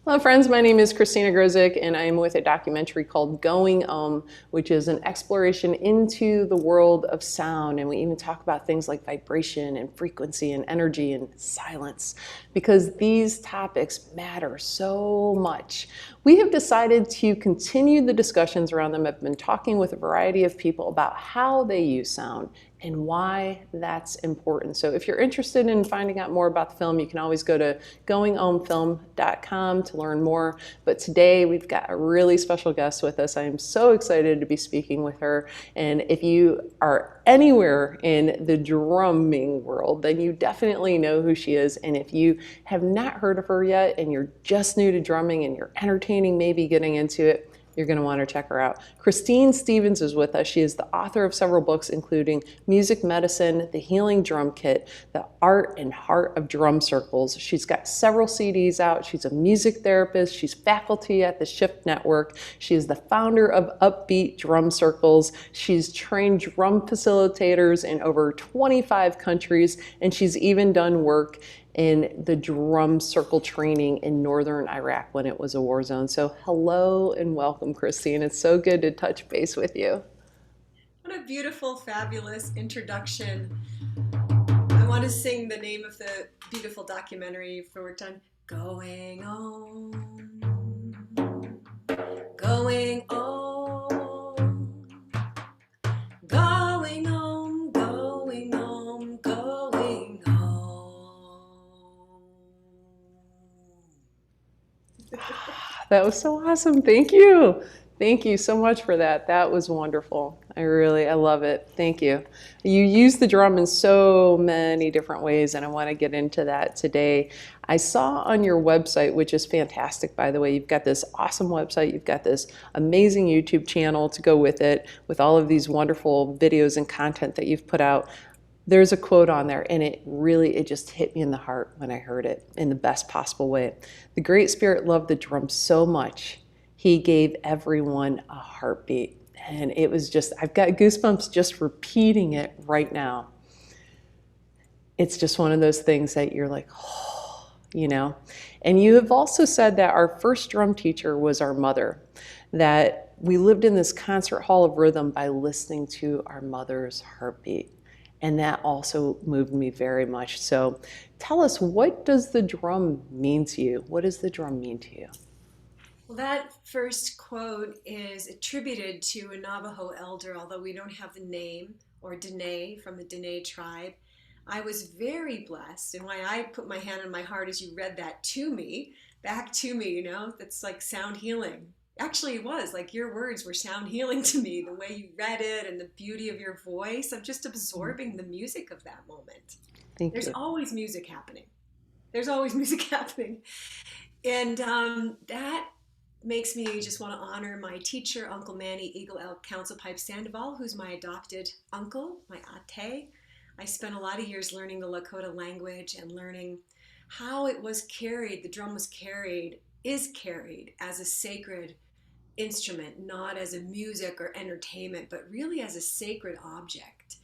Hello, friends. My name is Christina Grozik, and I'm with a documentary called Going which is an exploration into the world of sound. And we even talk about things like vibration and frequency and energy and silence, because these topics matter so much. We have decided to continue the discussions around them. I've been talking with a variety of people about how they use sound and why that's important. So if you're interested in finding out more about the film, you can always go to goingomfilm.com to learn more. But today we've got a really special guest with us. I am so excited to be speaking with her. And if you are anywhere in the drumming world, then you definitely know who she is. And if you have not heard of her yet and you're just new to drumming and you're entertaining maybe getting into it, you're going to want to check her out. Christine Stevens is with us. She is the author of several books, including Music Medicine, The Healing Drum Kit, The Art and Heart of Drum Circles. She's got several CDs out. She's a music therapist. She's faculty at the Shift Network. She is the founder of Upbeat Drum Circles. She's trained drum facilitators in over 25 countries, and she's even done work in the drum circle training in northern Iraq when it was a war zone. So hello and welcome, Christine. It's so good to touch base with you. What a beautiful, fabulous introduction. I want to sing the name of the beautiful documentary for work done. Going on, going on, going on, going on, going on. That was so awesome. Thank you. Thank you so much for that. That was wonderful. I love it. Thank you. You use the drum in so many different ways, and I want to get into that today. I saw on your website, which is fantastic, by the way, you've got this awesome website, you've got this amazing YouTube channel to go with it, with all of these wonderful videos and content that you've put out. There's a quote on there, and it just hit me in the heart when I heard it in the best possible way. The Great Spirit loved the drum so much, he gave everyone a heartbeat. And it was just, I've got goosebumps just repeating it right now. It's just one of those things that you're like, oh, you know. And you have also said that our first drum teacher was our mother, that we lived in this concert hall of rhythm by listening to our mother's heartbeat. And that also moved me very much. So tell us, what does the drum mean to you? What does the drum mean to you? Well, that first quote is attributed to a Navajo elder, although we don't have the name, or Dene from the Dene tribe. I was very blessed, and why I put my hand on my heart as you read that to me, back to me, that's like sound healing. Actually, it was like your words were sound healing to me, the way you read it and the beauty of your voice, of just absorbing the music of that moment. Thank There's you. always music happening. There's always music happening. And that makes me just want to honor my teacher, Uncle Manny Eagle Elk Council Pipe Sandoval, who's my adopted uncle, my ate. I spent a lot of years learning the Lakota language and learning how it was carried, the drum was carried, is carried as a sacred instrument, not as a music or entertainment, but really as a sacred object.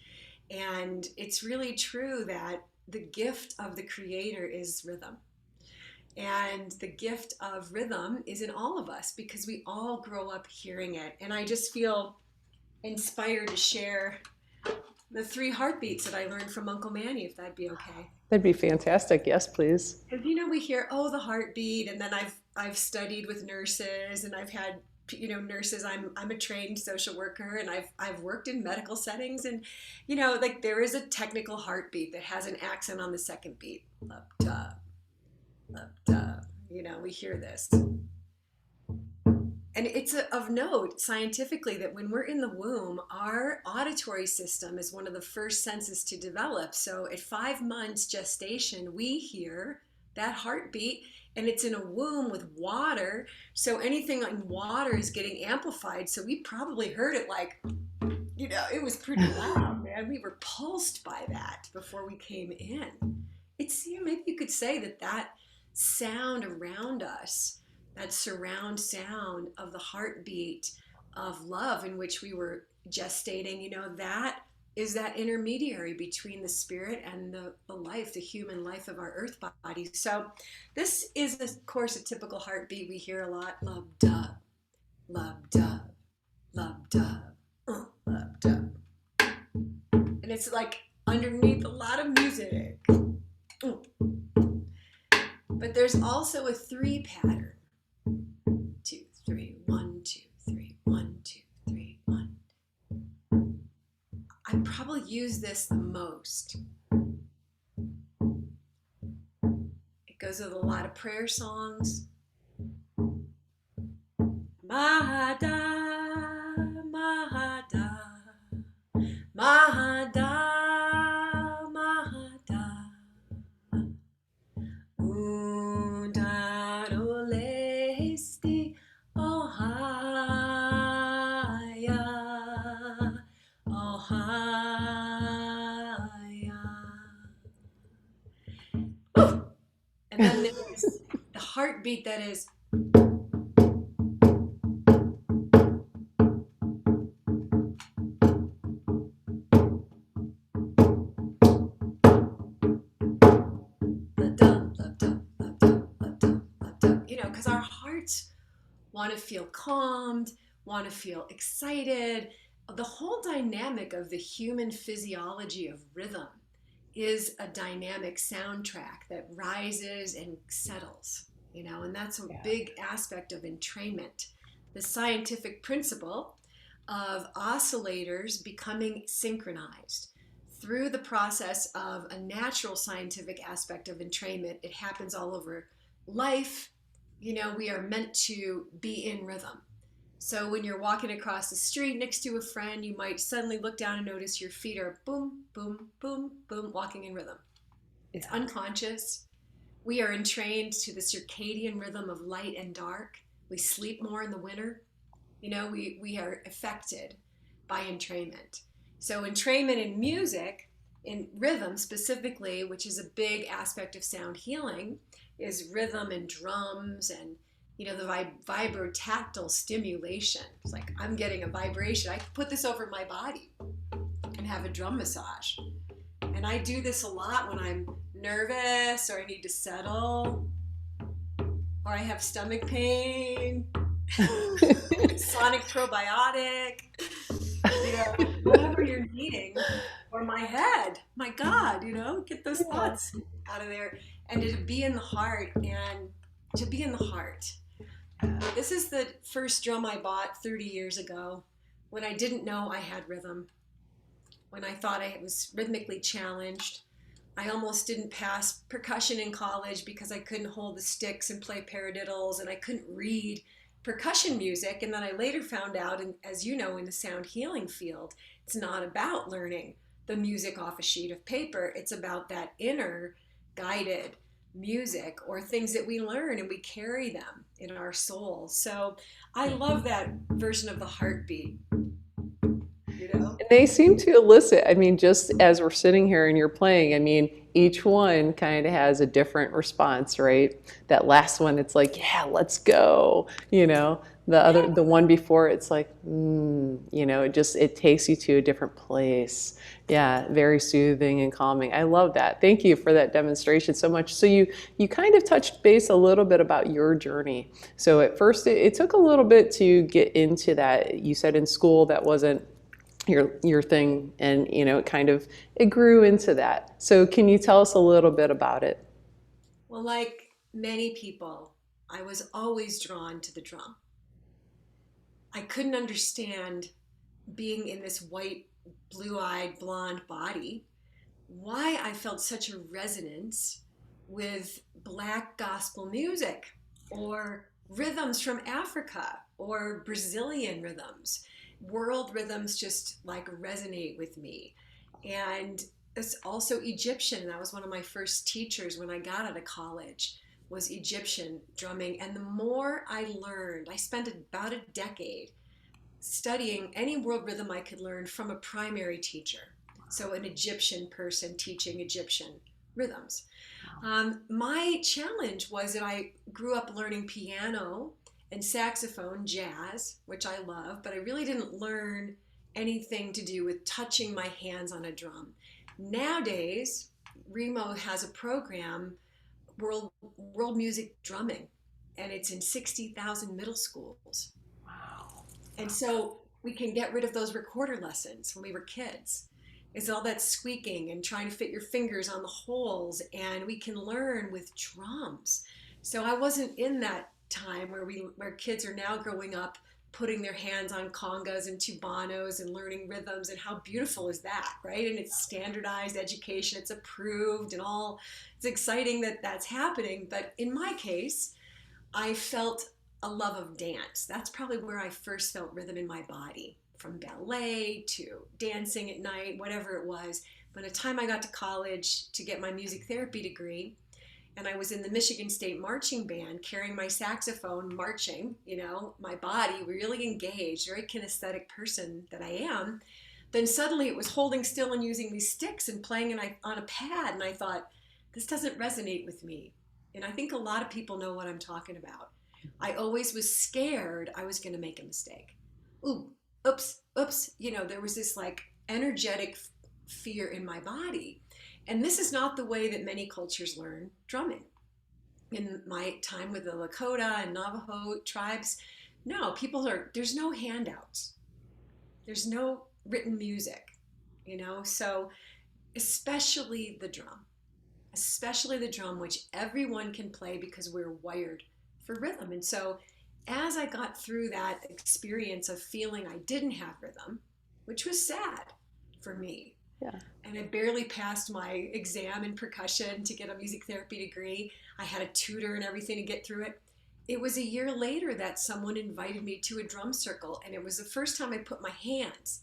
And it's really true that the gift of the Creator is rhythm. And the gift of rhythm is in all of us because we all grow up hearing it. And I just feel inspired to share the three heartbeats that I learned from Uncle Manny, if that'd be okay. That'd be fantastic. Yes, please. Because we hear, oh, the heartbeat, and then I've studied with nurses, and I've had nurses. I'm a trained social worker, and I've worked in medical settings, and like there is a technical heartbeat that has an accent on the second beat. Up, up, up, up. We hear this. And it's of note scientifically that when we're in the womb, our auditory system is one of the first senses to develop. So at 5 months gestation, we hear that heartbeat, and it's in a womb with water. So anything in water is getting amplified. So we probably heard it like, it was pretty loud, man. We were pulsed by that before we came in. Maybe you could say that sound around us, that surround sound of the heartbeat of love in which we were gestating, that is that intermediary between the spirit and the life, the human life of our earth body. So this is, of course, a typical heartbeat we hear a lot. Love, dub, love, dub, love, dub, love, dub. And it's like underneath a lot of music. But there's also a 3 pattern. 2, 3, 1, 2, 3, 1, 2, 3, 1. I probably use this the most. It goes with a lot of prayer songs. Mahada, Mahada, Mahada, Mahada. Undarolesti Ohaya, Ohaya. And then there's the heartbeat that is. Because our hearts want to feel calmed, want to feel excited. The whole dynamic of the human physiology of rhythm is a dynamic soundtrack that rises and settles, and that's a big aspect of entrainment. The scientific principle of oscillators becoming synchronized through the process of a natural scientific aspect of entrainment. It happens all over life. We are meant to be in rhythm. So when you're walking across the street next to a friend, you might suddenly look down and notice your feet are boom, boom, boom, boom, walking in rhythm. It's unconscious. We are entrained to the circadian rhythm of light and dark. We sleep more in the winter. We are affected by entrainment. So entrainment in music, in rhythm specifically, which is a big aspect of sound healing, is rhythm and drums and the vibrotactile stimulation. It's like I'm getting a vibration. I can put this over my body and have a drum massage. And I do this a lot when I'm nervous or I need to settle or I have stomach pain, sonic probiotic, whatever you're needing, or my head. My God, get those thoughts out of there. And to be in the heart This is the first drum I bought 30 years ago when I didn't know I had rhythm, when I thought I was rhythmically challenged. I almost didn't pass percussion in college because I couldn't hold the sticks and play paradiddles, and I couldn't read percussion music. And then I later found out, and as you know, in the sound healing field, it's not about learning the music off a sheet of paper. It's about that inner guided music or things that we learn and we carry them in our soul. So I love that version of the heartbeat. And they seem to elicit, just as we're sitting here and you're playing, each one kind of has a different response, right? That last one, it's like, yeah, let's go. The one before, it's like, it takes you to a different place. Yeah, very soothing and calming. I love that. Thank you for that demonstration so much. So you kind of touched base a little bit about your journey. So at first it took a little bit to get into that. You said in school that wasn't your thing, and it grew into that. So can you tell us a little bit about it? Well, like many people, I was always drawn to the drum. I couldn't understand, being in this white, blue-eyed, blonde body, why I felt such a resonance with Black gospel music or rhythms from Africa or Brazilian rhythms. World rhythms just like resonate with me. And it's also Egyptian. That was one of my first teachers when I got out of college, was Egyptian drumming. And the more I learned, I spent about a decade studying any world rhythm I could learn from a primary teacher. So an Egyptian person teaching Egyptian rhythms. My challenge was that I grew up learning piano and saxophone, jazz, which I love, but I really didn't learn anything to do with touching my hands on a drum. Nowadays, Remo has a program, World Music Drumming, and it's in 60,000 middle schools. Wow. And so we can get rid of those recorder lessons when we were kids. It's all that squeaking and trying to fit your fingers on the holes, and we can learn with drums. So I wasn't in that time where kids are now growing up putting their hands on congas and tubanos and learning rhythms, and how beautiful is that, right? And it's standardized education, it's approved and all. It's exciting that that's happening, but in my case, I felt a love of dance. That's probably where I first felt rhythm in my body, from ballet to dancing at night, whatever it was. By the time I got to college to get my music therapy degree, and I was in the Michigan State Marching Band carrying my saxophone, marching, my body really engaged, very kinesthetic person that I am. Then suddenly it was holding still and using these sticks and playing on a pad. And I thought, this doesn't resonate with me. And I think a lot of people know what I'm talking about. I always was scared I was going to make a mistake. Ooh, oops, oops. There was this like energetic fear in my body. And this is not the way that many cultures learn drumming. In my time with the Lakota and Navajo tribes, no, there's no handouts. There's no written music, so especially the drum, which everyone can play because we're wired for rhythm. And so as I got through that experience of feeling I didn't have rhythm, which was sad for me, Yeah. and I barely passed my exam in percussion to get a music therapy degree. I had a tutor and everything to get through it. It was a year later that someone invited me to a drum circle, and it was the first time I put my hands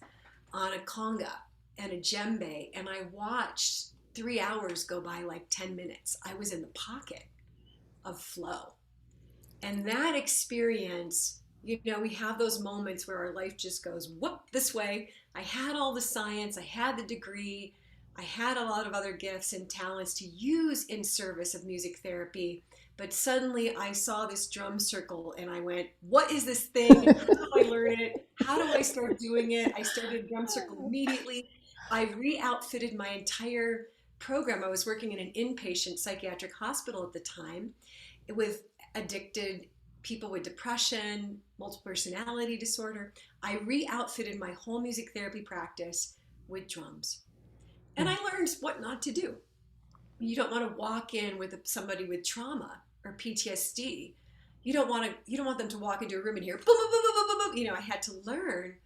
on a conga and a djembe, and I watched 3 hours go by like 10 minutes. I was in the pocket of flow. And that experience, we have those moments where our life just goes whoop this way. I had all the science, I had the degree, I had a lot of other gifts and talents to use in service of music therapy. But suddenly I saw this drum circle and I went, what is this thing? How do I learn it? How do I start doing it? I started a drum circle immediately. I re-outfitted my entire program. I was working in an inpatient psychiatric hospital at the time with addicted people with depression, multiple personality disorder. I re-outfitted my whole music therapy practice with drums. And I learned what not to do. You don't want to walk in with somebody with trauma or PTSD. You don't want them to walk into a room and hear boom, boom, boom, boom, boom, boom. I had to learn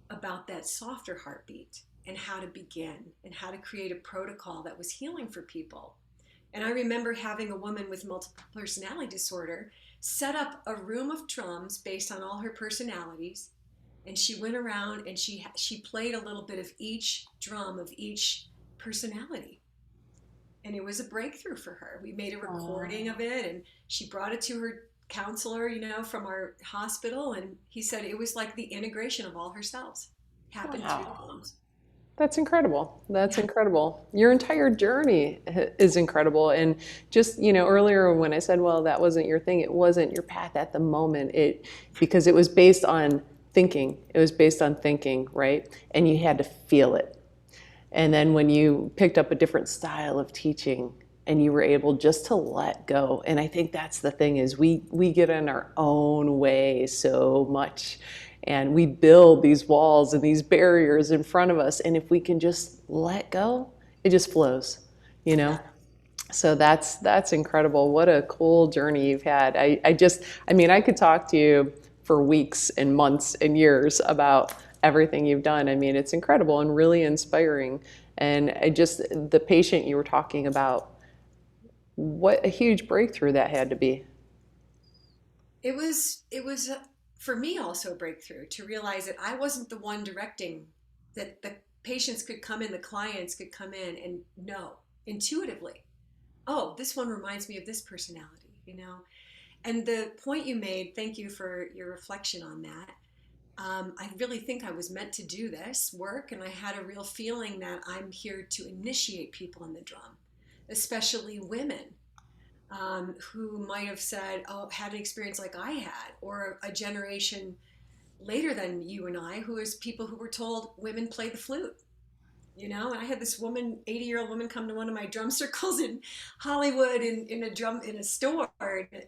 about that softer heartbeat and how to begin and how to create a protocol that was healing for people. And I remember having a woman with multiple personality disorder set up a room of drums based on all her personalities. And she went around and she played a little bit of each drum of each personality. And it was a breakthrough for her. We made a recording of it and she brought it to her counselor, from our hospital. And he said it was like the integration of all her selves happened through the drums. That's incredible. That's incredible. Your entire journey is incredible. And just, earlier when I said, well, that wasn't your thing, it wasn't your path at the moment. Because it was based on thinking. It was based on thinking, right? And you had to feel it. And then when you picked up a different style of teaching and you were able just to let go. And I think that's the thing is we get in our own way so much. And we build these walls and these barriers in front of us. And if we can just let go, it just flows, So that's incredible. What a cool journey you've had. I could talk to you for weeks and months and years about everything you've done. It's incredible and really inspiring. And the patient you were talking about, what a huge breakthrough that had to be. It was for me also a breakthrough to realize that I wasn't the one directing, that the patients could come in, the clients could come in and know intuitively, oh, this one reminds me of this personality, And the point you made, thank you for your reflection on that. I really think I was meant to do this work, and I had a real feeling that I'm here to initiate people in the drum, especially women. Who might have said, oh, had an experience like I had, or a generation later than you and I, who is people who were told women play the flute. And I had this woman, 80-year-old woman, come to one of my drum circles in Hollywood in a store,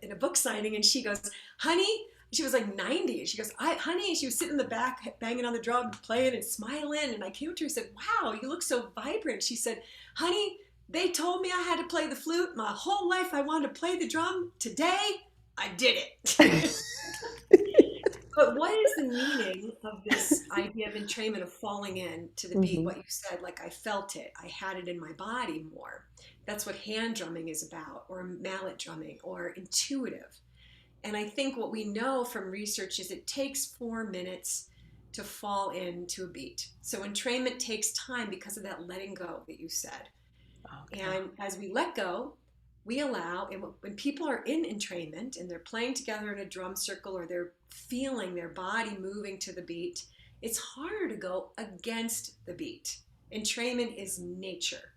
in a book signing, and she goes, honey, she was like 90, and she goes, honey, she was sitting in the back banging on the drum, playing and smiling, and I came up to her and said, wow, you look so vibrant. She said, honey, they told me I had to play the flute my whole life. I wanted to play the drum. Today, I did it. But what is the meaning of this idea of entrainment, of falling in to the beat? Hmm. What you said, like I felt it, I had it in my body more. That's what hand drumming is about, or mallet drumming, or intuitive. And I think what we know from research is it takes 4 minutes to fall into a beat. So entrainment takes time because of that letting go that you said. Okay. And as we let go, we allow, and when people are in entrainment and they're playing together in a drum circle, or they're feeling their body moving to the beat, it's harder to go against the beat. Entrainment is nature.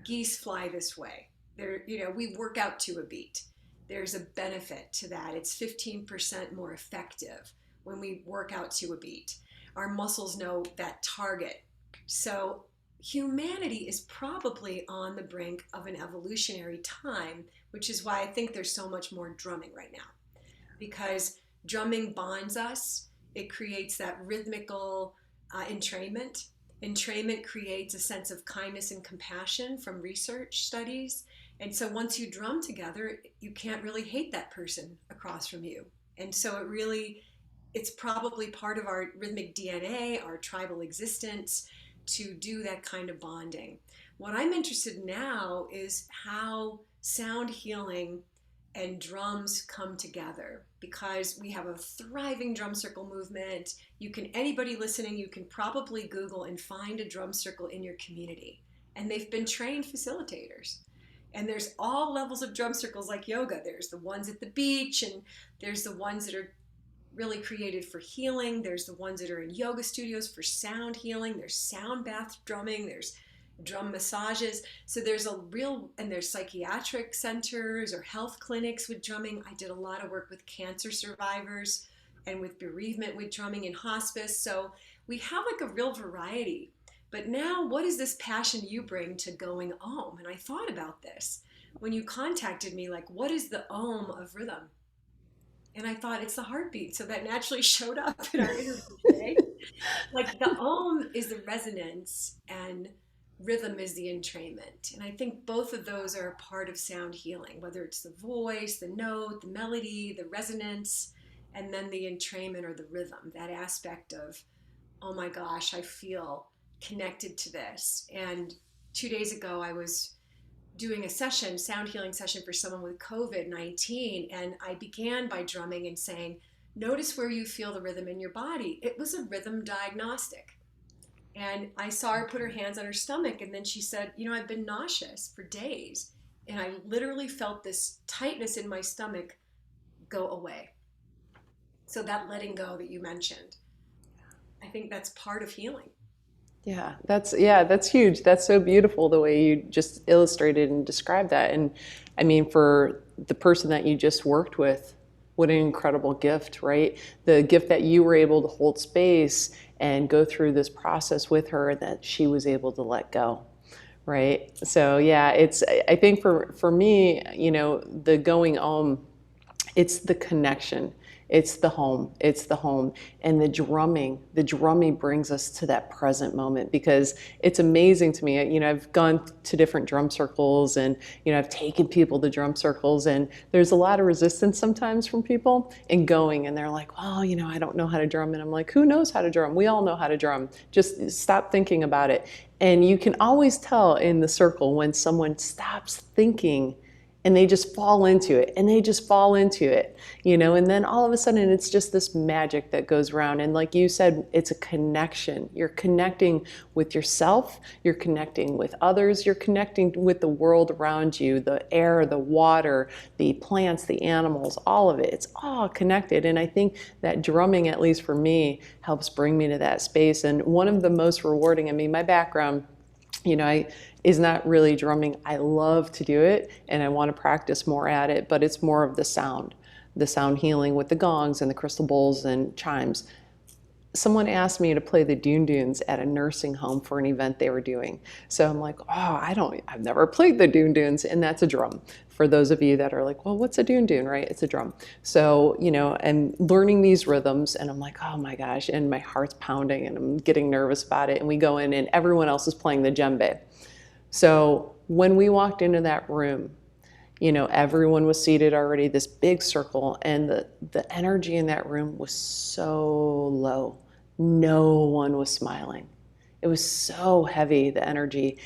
Geese fly this way. We work out to a beat. There's a benefit to that. It's 15% more effective when we work out to a beat. Our muscles know that target. So humanity is probably on the brink of an evolutionary time, which is why I think there's so much more drumming right now. Because drumming bonds us, it creates that rhythmical entrainment. Entrainment creates a sense of kindness and compassion from research studies. And so once you drum together, you can't really hate that person across from you. And so it's probably part of our rhythmic DNA, our tribal existence, to do that kind of bonding. What I'm interested in now is how sound healing and drums come together, because we have a thriving drum circle movement. Anybody listening, you can probably Google and find a drum circle in your community. And they've been trained facilitators. And there's all levels of drum circles like yoga. There's the ones at the beach, and there's the ones that are really created for healing. There's the ones that are in yoga studios for sound healing. There's sound bath drumming. There's drum massages. So there's psychiatric centers or health clinics with drumming. I did a lot of work with cancer survivors and with bereavement with drumming in hospice. So we have like a real variety. But now, what is this passion you bring to going Om? And I thought about this when you contacted me, like, what is the Om of rhythm? And I thought, it's the heartbeat. So that naturally showed up in our interview today. Like, the Om is the resonance and rhythm is the entrainment. And I think both of those are a part of sound healing, whether it's the voice, the note, the melody, the resonance, and then the entrainment or the rhythm, that aspect of, oh my gosh, I feel connected to this. And 2 days ago, I was doing a sound healing session for someone with COVID-19. And I began by drumming and saying, notice where you feel the rhythm in your body. It was a rhythm diagnostic. And I saw her put her hands on her stomach. And then she said, I've been nauseous for days. And I literally felt this tightness in my stomach go away. So that letting go that you mentioned, I think that's part of healing. Yeah, that's huge. That's so beautiful the way you just illustrated and described that. And I mean, for the person that you just worked with, what an incredible gift, right? The gift that you were able to hold space and go through this process with her, that she was able to let go, right? So yeah, I think for me, the going Om, it's the connection. It's the home. And the drumming brings us to that present moment, because it's amazing to me. I've gone to different drum circles, and, I've taken people to drum circles, and there's a lot of resistance sometimes from people in going, and they're like, well, I don't know how to drum. And I'm like, who knows how to drum? We all know how to drum. Just stop thinking about it. And you can always tell in the circle when someone stops thinking and they just fall into it, and then all of a sudden it's just this magic that goes around. And like you said, it's a connection. You're connecting with yourself, you're connecting with others, you're connecting with the world around you, the air, the water, the plants, the animals, all of it. It's all connected. And I think that drumming, at least for me, helps bring me to that space. And one of the most rewarding, my background, is not really drumming. I love to do it, and I want to practice more at it, but it's more of the sound healing with the gongs and the crystal bowls and chimes. someone asked me to play the Dune Dunes at a nursing home for an event they were doing. So I'm like, oh, I've never played the Dune Dunes, and that's a drum. For those of you that are like, well, what's a Dune Dune, right? It's a drum. So, and learning these rhythms, and I'm like, oh my gosh, and my heart's pounding, and I'm getting nervous about it. And we go in, and everyone else is playing the djembe. So when we walked into that room, everyone was seated already, this big circle, and the energy in that room was so low. No one was smiling. It was so heavy, the energy.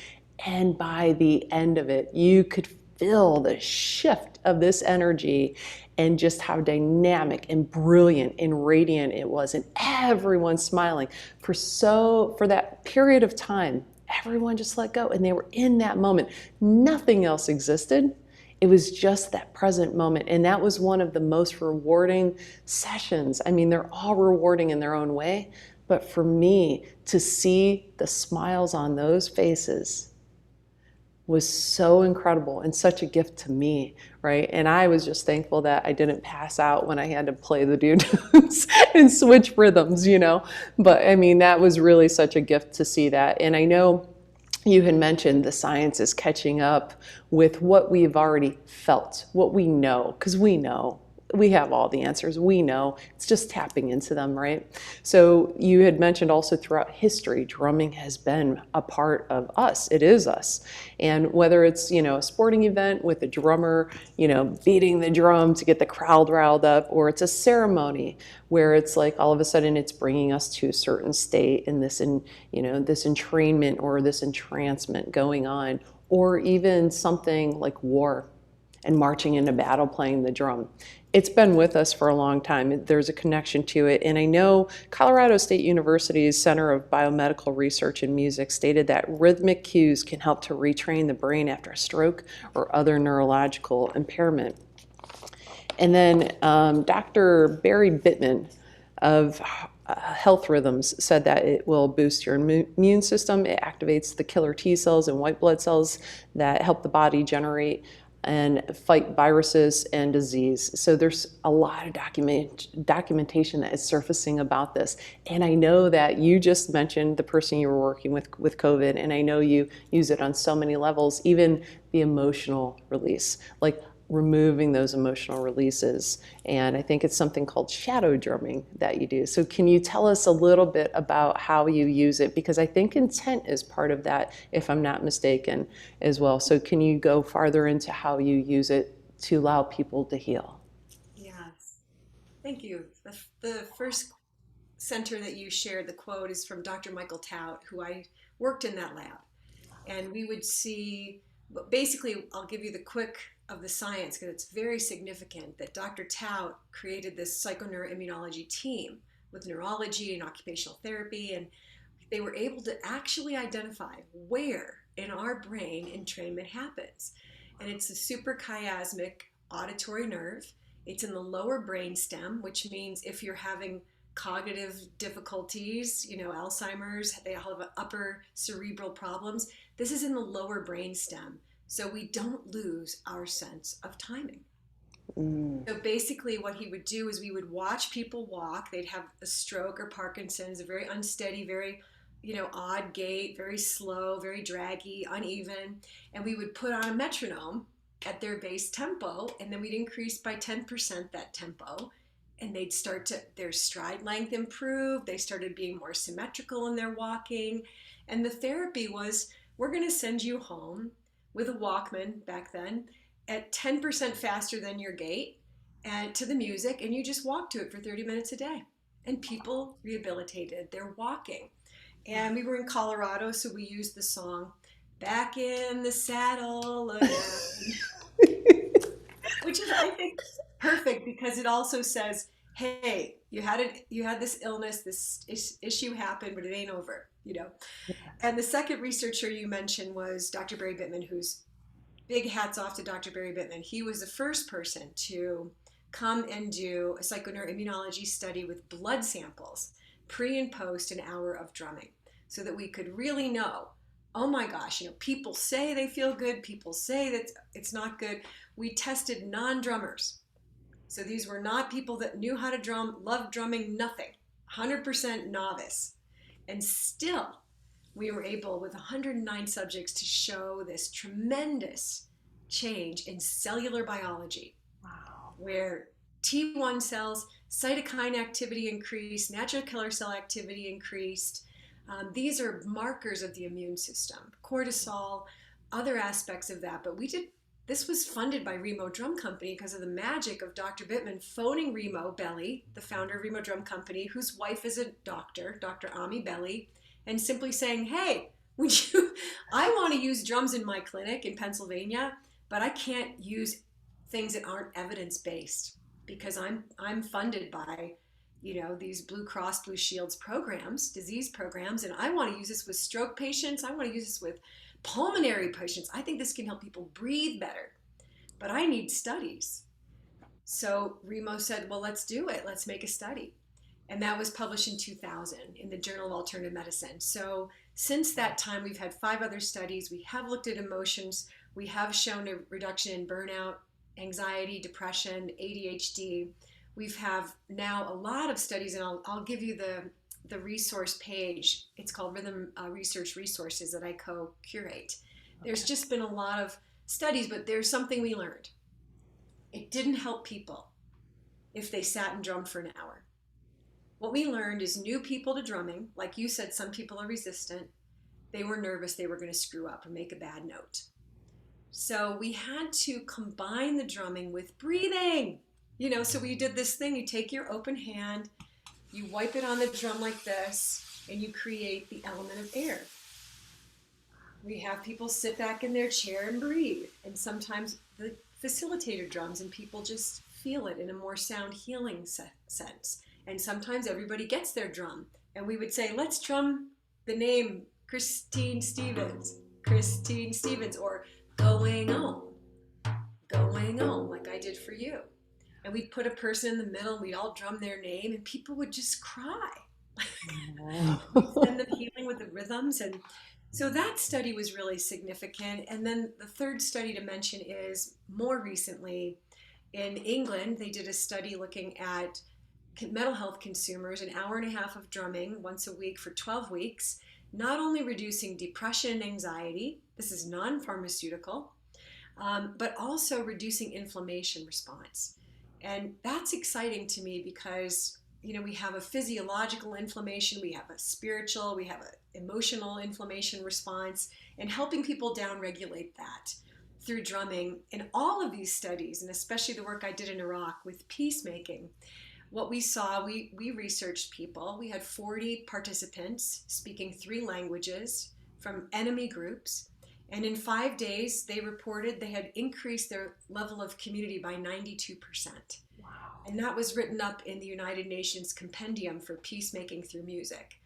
And by the end of it, you could feel the shift of this energy and just how dynamic and brilliant and radiant it was, and everyone smiling for that period of time. Everyone just let go, and they were in that moment. Nothing else existed. It was just that present moment. And that was one of the most rewarding sessions. I mean, they're all rewarding in their own way. But for me, to see the smiles on those faces was so incredible and such a gift to me, right? And I was just thankful that I didn't pass out when I had to play the doo-doos and switch rhythms. But I mean, that was really such a gift to see that. And I know you had mentioned the science is catching up with what we've already felt, what we know, because we know. We have all the answers. We know. It's just tapping into them, right? So you had mentioned also throughout history, drumming has been a part of us. It is us. And whether it's, a sporting event with a drummer, beating the drum to get the crowd riled up, or it's a ceremony where it's like all of a sudden it's bringing us to a certain state in this, this entrainment or this entrancement going on, or even something like war and marching into battle playing the drum. It's been with us for a long time. There's a connection to it. And I know Colorado State University's Center of Biomedical Research in Music stated that rhythmic cues can help to retrain the brain after a stroke or other neurological impairment. And then Dr. Barry Bittman of Health Rhythms said that it will boost your immune system. It activates the killer T cells and white blood cells that help the body generate and fight viruses and disease. So there's a lot of documentation that is surfacing about this. And I know that you just mentioned the person you were working with COVID, and I know you use it on so many levels, even the emotional release, like removing those emotional releases. And I think it's something called shadow drumming that you do. So can you tell us a little bit about how you use it? Because I think intent is part of that, if I'm not mistaken, as well. So can you go farther into how you use it to allow people to heal? Yes, thank you. The first center that you shared, the quote is from Dr. Michael Tout, who I worked in that lab. And we would see, but basically, I'll give you the quick of the science because it's very significant that Dr. Tout created this psychoneuroimmunology team with neurology and occupational therapy, and they were able to actually identify where in our brain entrainment happens. And it's a suprachiasmatic auditory nerve. It's in the lower brain stem, which means if you're having cognitive difficulties, Alzheimer's, they all have upper cerebral problems. This is in the lower brain stem. So we don't lose our sense of timing. Mm. So basically, what he would do is we would watch people walk. They'd have a stroke or Parkinson's, a very unsteady, very, odd gait, very slow, very draggy, uneven. And we would put on a metronome at their base tempo, and then we'd increase by 10% that tempo. And they'd start their stride length improve. They started being more symmetrical in their walking. And the therapy was, we're going to send you home with a Walkman back then at 10% faster than your gait and to the music, and you just walk to it for 30 minutes a day. And people rehabilitated their walking. And we were in Colorado, so we used the song Back in the Saddle Again, which is, I think, perfect because it also says, hey, you had this illness, this issue happened, but it ain't over. And the second researcher you mentioned was Dr. Barry Bittman, who's big hats off to Dr. Barry Bittman. He was the first person to come and do a psychoneuroimmunology study with blood samples pre and post an hour of drumming so that we could really know, oh my gosh, people say they feel good, people say that it's not good. We tested non-drummers. So these were not people that knew how to drum, loved drumming, nothing. 100% novice. And still, we were able, with 109 subjects, to show this tremendous change in cellular biology, Wow. where T1 cells, cytokine activity increased, natural killer cell activity increased. These are markers of the immune system, cortisol, other aspects of that. But this was funded by Remo Drum Company because of the magic of Dr. Bittman phoning Remo Belli, the founder of Remo Drum Company, whose wife is a doctor, Dr. Ami Belli, and simply saying, hey, I want to use drums in my clinic in Pennsylvania, but I can't use things that aren't evidence-based because I'm funded by, these Blue Cross Blue Shields programs, disease programs, and I want to use this with stroke patients. I want to use this with pulmonary patients. I think this can help people breathe better, but I need studies. So Remo said, well, let's do it. Let's make a study. And that was published in 2000 in the Journal of Alternative Medicine. So since that time, we've had 5 other studies. We have looked at emotions. We have shown a reduction in burnout, anxiety, depression, ADHD. We've have now a lot of studies, and I'll give you the resource page. It's called Rhythm Research Resources that I co-curate. There's just been a lot of studies, but there's something we learned. It didn't help people if they sat and drummed for an hour. What we learned is new people to drumming, like you said, some people are resistant. They were nervous they were going to screw up or make a bad note. So we had to combine the drumming with breathing. So we did this thing. You take your open hand, you wipe it on the drum like this, and you create the element of air. We have people sit back in their chair and breathe. And sometimes the facilitator drums and people just feel it in a more sound healing sense. And sometimes everybody gets their drum. And we would say, let's drum the name Christine Stevens, or going on, like I did for you. And we'd put a person in the middle and we'd all drum their name and people would just cry. We'd send them healing with the rhythms. And so that study was really significant. And then the third study to mention is more recently in England, they did a study looking at mental health consumers, an hour and a half of drumming once a week for 12 weeks, not only reducing depression and anxiety, this is non-pharmaceutical, but also reducing inflammation response. And that's exciting to me because, we have a physiological inflammation, we have a spiritual, we have an emotional inflammation response, and helping people down-regulate that through drumming. In all of these studies, and especially the work I did in Iraq with peacemaking, what we saw, we researched people. We had 40 participants speaking 3 languages from enemy groups. And in 5 days, they reported they had increased their level of community by 92%. Wow. And that was written up in the United Nations Compendium for Peacemaking Through Music.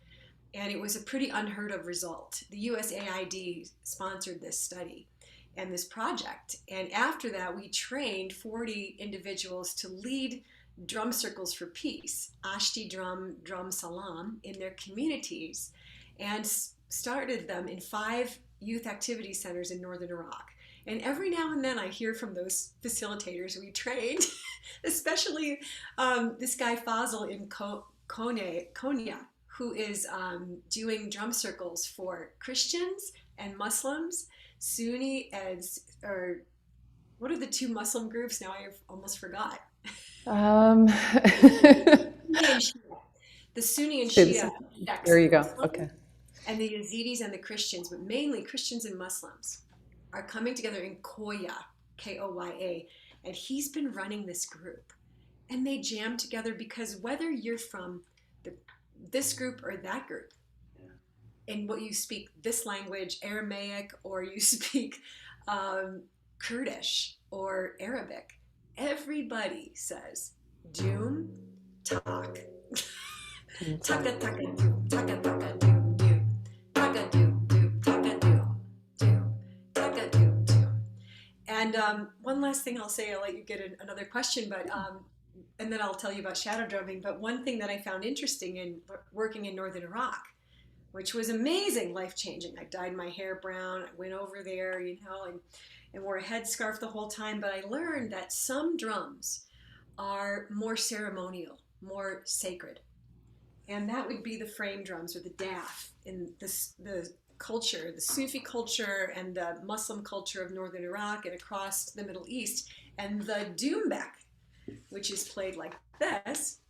And it was a pretty unheard of result. The USAID sponsored this study and this project. And after that, we trained 40 individuals to lead drum circles for peace, Ashti Drum, Drum Salam, in their communities, and started them in 5 youth activity centers in northern Iraq. And every now and then I hear from those facilitators we trained, especially this guy Fazil in Konya, who is doing drum circles for Christians and Muslims, Sunni or what are the 2 Muslim groups? Now I almost forgot. The Sunni and Shia sects. There you go. Muslims, Okay. and the Yazidis and the Christians, but mainly Christians and Muslims, are coming together in Koya, Koya, and he's been running this group. And they jam together because whether you're from this group or that group, and what you speak this language, Aramaic, or you speak Kurdish or Arabic, everybody says doom, tak. Taka taka doom, taka taka doom, doom. Taka doom, doom, taka doom, doom. Taka doom, doom. And one last thing I'll say, I'll let you get another question, but and then I'll tell you about shadow drumming. But one thing that I found interesting in working in northern Iraq, which was amazing, life-changing. I dyed my hair brown, I went over there, and wore a headscarf the whole time. But I learned that some drums are more ceremonial, more sacred. And that would be the frame drums or the daf in the culture, the Sufi culture and the Muslim culture of northern Iraq and across the Middle East. And the doumbek, which is played like this.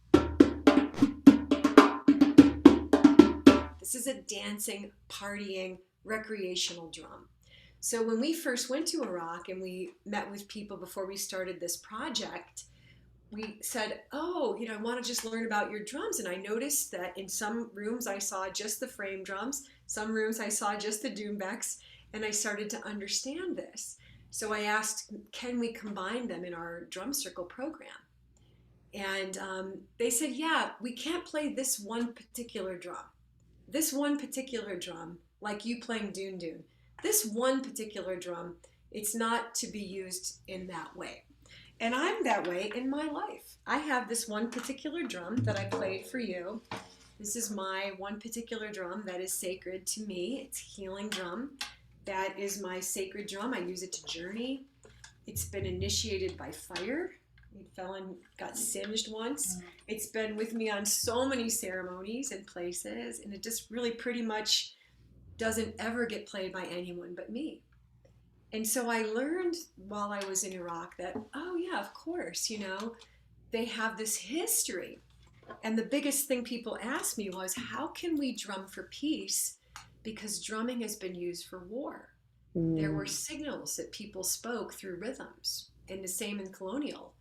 This is a dancing, partying, recreational drum. So when we first went to Iraq and we met with people before we started this project, we said, oh, I want to just learn about your drums. And I noticed that in some rooms I saw just the frame drums, some rooms I saw just the doumbeks, and I started to understand this. So I asked, can we combine them in our drum circle program? And they said, yeah, we can't play this one particular drum. This one particular drum, like you playing Doon Doon, this one particular drum, it's not to be used in that way. And I'm that way in my life. I have this one particular drum that I played for you. This is my one particular drum that is sacred to me. It's a healing drum. That is my sacred drum. I use it to journey. It's been initiated by fire. It fell and got singed once. It's been with me on so many ceremonies and places, and it just really pretty much doesn't ever get played by anyone but me. And so I learned while I was in Iraq that, oh yeah, of course, they have this history. And the biggest thing people asked me was, how can we drum for peace? Because drumming has been used for war. There were signals that people spoke through rhythms, and the same in colonial.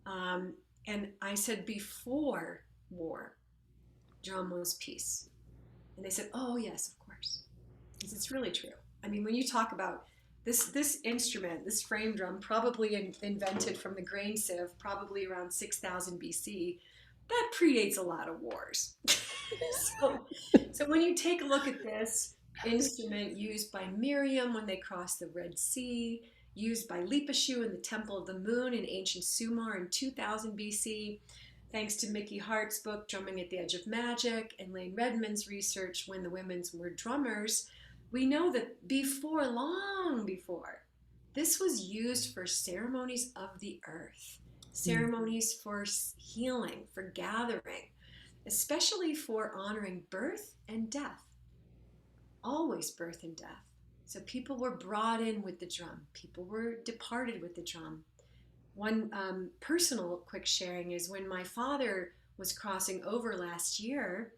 And I said, before war, drum was peace. And they said, oh yes, of course. Because it's really true. I mean, when you talk about this instrument, this frame drum, probably invented from the grain sieve, probably around 6000 BC, that predates a lot of wars. So when you take a look at this instrument used by Miriam when they crossed the Red Sea, used by Lipashu in the Temple of the Moon in ancient Sumer in 2000 BC, thanks to Mickey Hart's book, Drumming at the Edge of Magic, and Lane Redmond's research, When the Women Were Drummers, we know that long before, this was used for ceremonies of the earth, ceremonies for healing, for gathering, especially for honoring birth and death. Always birth and death. So people were brought in with the drum. People were departed with the drum. One personal quick sharing is when my father was crossing over last year,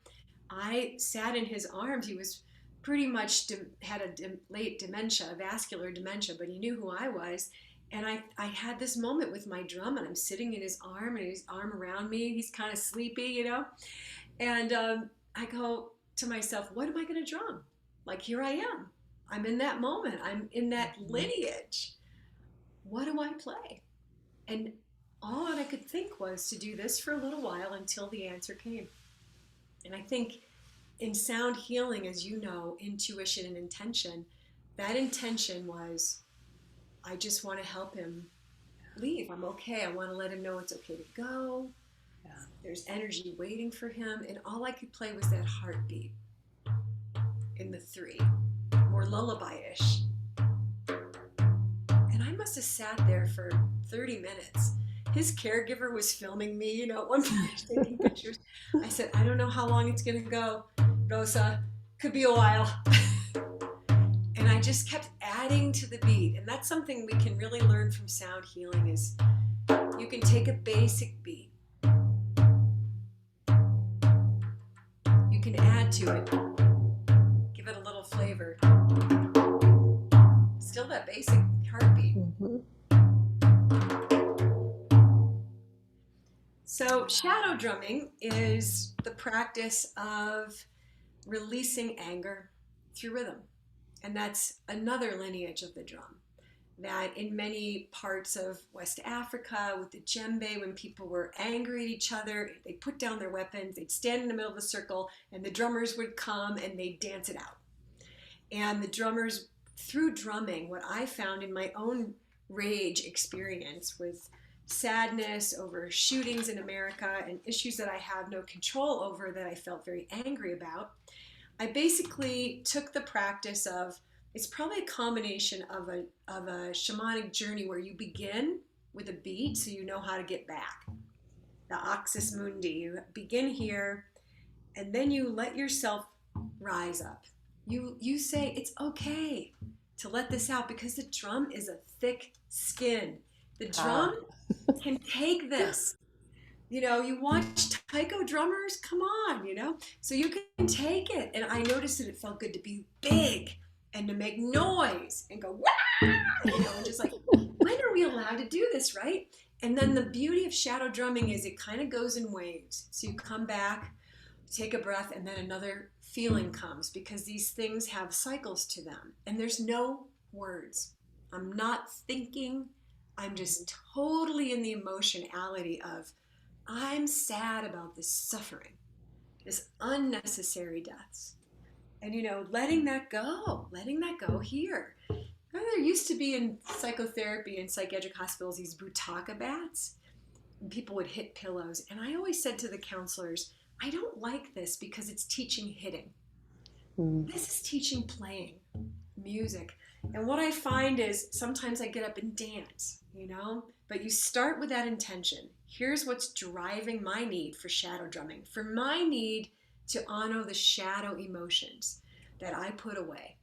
I sat in his arms. He was pretty much had a late dementia, vascular dementia, but he knew who I was. And I had this moment with my drum, and I'm sitting in his arm, and his arm around me. He's kind of sleepy, And I go to myself, what am I going to drum? Like, here I am. I'm in that moment. I'm in that lineage. What do I play? And all that I could think was to do this for a little while until the answer came. And I think in sound healing, as you know, intuition and intention, that intention was, I just want to help him leave. I'm okay. I want to let him know it's okay to go. Yeah. There's energy waiting for him. And all I could play was that heartbeat in the 3, more lullaby-ish. And I must have sat there for 30 minutes. His caregiver was filming me, at one point, taking pictures. I said, I don't know how long it's going to go, Rosa. Could be a while. And I just kept adding to the beat. And that's something we can really learn from sound healing is you can take a basic beat. You can add to it. Give it a little flavor. Still that basic heartbeat. Mm-hmm. So shadow drumming is the practice of releasing anger through rhythm. And that's another lineage of the drum. That in many parts of West Africa with the djembe, when people were angry at each other, they put down their weapons, they'd stand in the middle of the circle, and the drummers would come and they'd dance it out. And the drummers, through drumming, what I found in my own rage experience with sadness over shootings in America and issues that I have no control over that I felt very angry about, I basically took the practice of, it's probably a combination of a shamanic journey where you begin with a beat so you know how to get back. The axis mundi, you begin here And then you let yourself rise up. You say it's okay to let this out, because the drum is a thick skin. The drum can take this. You watch taiko drummers, come on, so you can take it. And I noticed that it felt good to be big and to make noise and go, wah! And just like, when are we allowed to do this, right? And then the beauty of shadow drumming is it kind of goes in waves. So you come back, take a breath, and then another feeling comes, because these things have cycles to them. And there's no words. I'm not thinking. I'm just totally in the emotionality of, I'm sad about this suffering, this unnecessary deaths. And, letting that go here. There used to be in psychotherapy and psychiatric hospitals these butaka bats, and people would hit pillows. And I always said to the counselors, I don't like this because it's teaching hitting. This is teaching playing music. And what I find is sometimes I get up and dance, but you start with that intention. Here's what's driving my need for shadow drumming, for my need to honor the shadow emotions that I put away.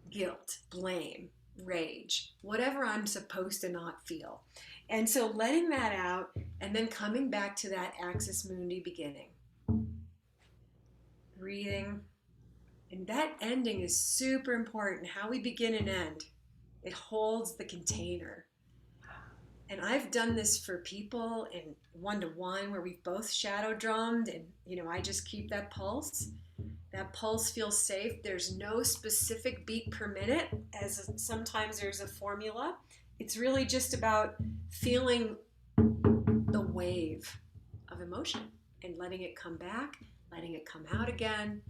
Guilt, blame, rage, whatever I'm supposed to not feel. And so letting that out and then coming back to that axis mundi beginning. Breathing. And that ending is super important. How we begin and end. It holds the container. And I've done this for people in one-to-one where we've both shadow drummed, and I just keep that pulse. That pulse feels safe. There's no specific beat per minute, as sometimes there's a formula. It's really just about feeling the wave of emotion and letting it come back, letting it come out again,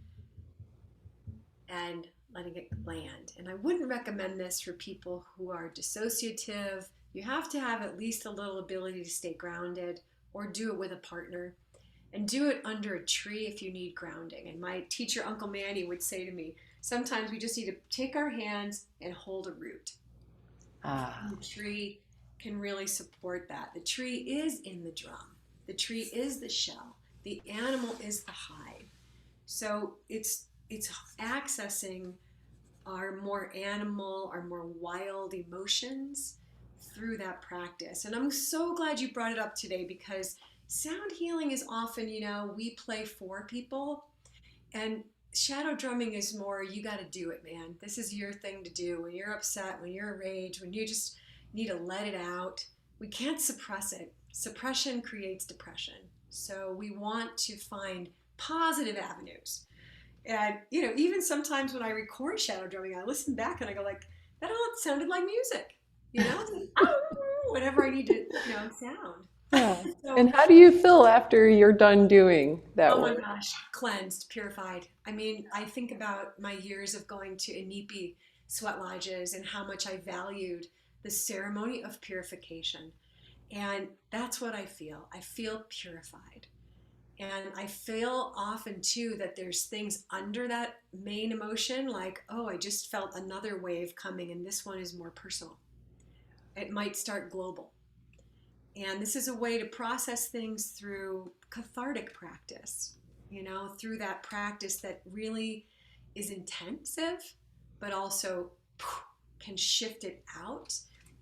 and letting it land. And I wouldn't recommend this for people who are dissociative. You have to have at least a little ability to stay grounded, or do it with a partner, and do it under a tree if you need grounding. And my teacher, Uncle Manny, would say to me, sometimes we just need to take our hands and hold a root. And the tree can really support that. The tree is in the drum. The tree is the shell. The animal is the hide. So it's accessing our more animal, our more wild emotions through that practice. And I'm so glad you brought it up today, because sound healing is often, we play for people, and shadow drumming is more, you got to do it, man. This is your thing to do. When you're upset, when you're enraged, when you just need to let it out, we can't suppress it. Suppression creates depression. So we want to find positive avenues. And, even sometimes when I record shadow drumming, I listen back and I go like, that all sounded like music, whatever I need to, sound. Yeah. So, And how do you feel after you're done doing that oh my work? gosh, cleansed, purified. I mean, I think about my years of going to Inipi sweat lodges and how much I valued the ceremony of purification. And that's what I feel. I feel purified. And I feel often too that there's things under that main emotion, like, oh, I just felt another wave coming, and this one is more personal. It might start global. And this is a way to process things through cathartic practice, through that practice that really is intensive, but also can shift it out.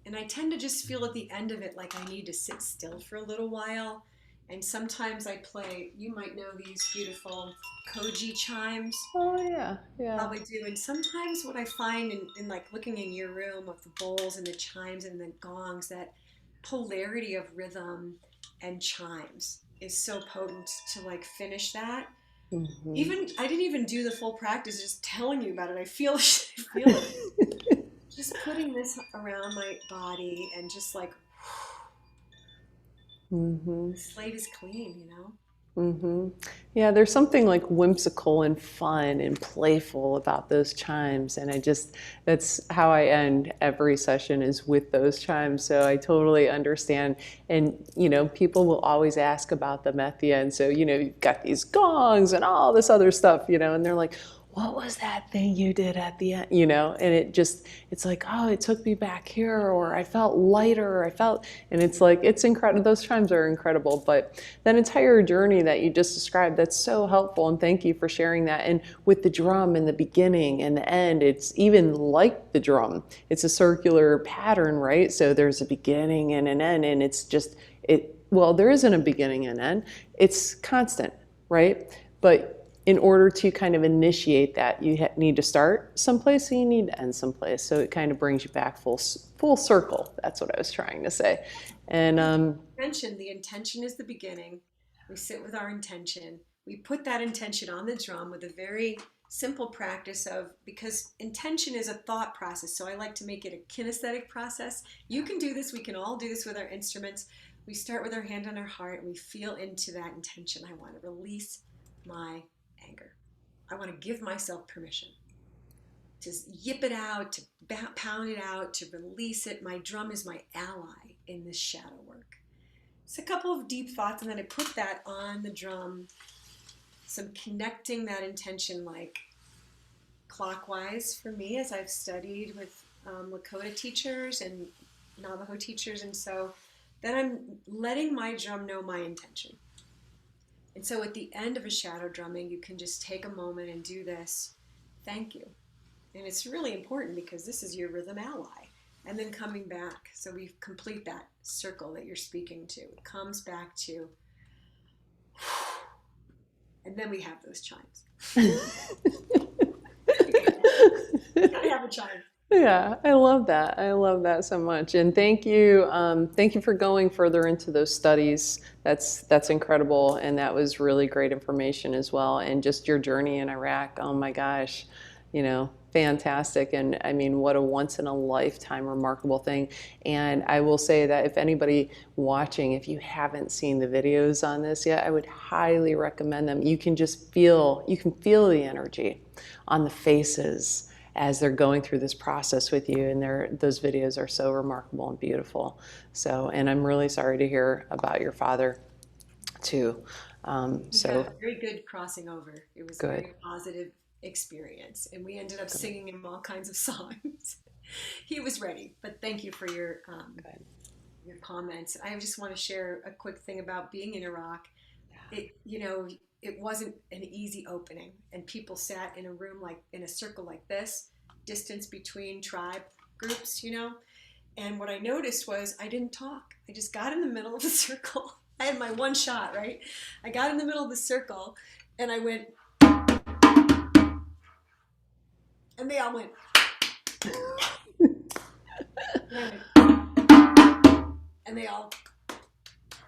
And I tend to just feel at the end of it like I need to sit still for a little while. And sometimes I play, you might know these beautiful koji chimes. Oh yeah, yeah. Probably do. And sometimes what I find in like looking in your room with the bowls and the chimes and the gongs, that polarity of rhythm and chimes is so potent to like finish that. Mm-hmm. Even I didn't even do the full practice, just telling you about it. I feel it. Just putting this around my body and just like, Mm-hmm. the slate is clean, Mm-hmm. Yeah, there's something like whimsical and fun and playful about those chimes. And that's how I end every session, is with those chimes. So I totally understand. And, people will always ask about them at the end. So, you've got these gongs and all this other stuff, and they're like, what was that thing you did at the end? You know, and it's like, oh, it took me back here, or I felt lighter, or I felt, and it's like, it's incredible. Those times are incredible. But that entire journey that you just described, that's so helpful. And thank you for sharing that. And with the drum in the beginning and the end, it's even like the drum. It's a circular pattern, right? So there's a beginning and an end, and it's just, well, there isn't a beginning and end. It's constant, right? But in order to kind of initiate that, you need to start someplace and you need to end someplace. So it kind of brings you back full circle. That's what I was trying to say. And The intention is the beginning. We sit with our intention. We put that intention on the drum with a very simple practice of, because intention is a thought process. So I like to make it a kinesthetic process. You can do this. We can all do this with our instruments. We start with our hand on our heart and we feel into that intention. I want to release my anger. I want to give myself permission to yip it out, to pound it out, to release it. My drum is my ally in this shadow work. It's a couple of deep thoughts, and then I put that on the drum. Some connecting that intention like clockwise for me, as I've studied with Lakota teachers and Navajo teachers. And so then I'm letting my drum know my intention. And so at the end of a shadow drumming, you can just take a moment and do this. Thank you. And it's really important because this is your rhythm ally. And then coming back, so we complete that circle that you're speaking to. It comes back to, and then we have those chimes. Gotta have a chime. yeah, I love that. I love that so much. And thank you for going further into those studies. That's incredible, and that was really great information as well. And just your journey in Iraq. Oh my gosh, fantastic. And I mean, what a once in a lifetime remarkable thing. And I will say that if anybody watching, if you haven't seen the videos on this yet, I would highly recommend them. You can feel the energy on the faces as they're going through this process with you, and those videos are so remarkable and beautiful. So, and I'm really sorry to hear about your father too. We had a very good crossing over. It was a Good. very positive experience, and we ended up singing him all kinds of songs. He was ready, but thank you for your comments. I just want to share a quick thing about being in Iraq. It wasn't an easy opening, and people sat in a room like in a circle like this, distance between tribe groups, and what I noticed was I didn't talk. I just got in the middle of the circle. I had my one shot, right? I got in the middle of the circle and I went, and they all went, and they all,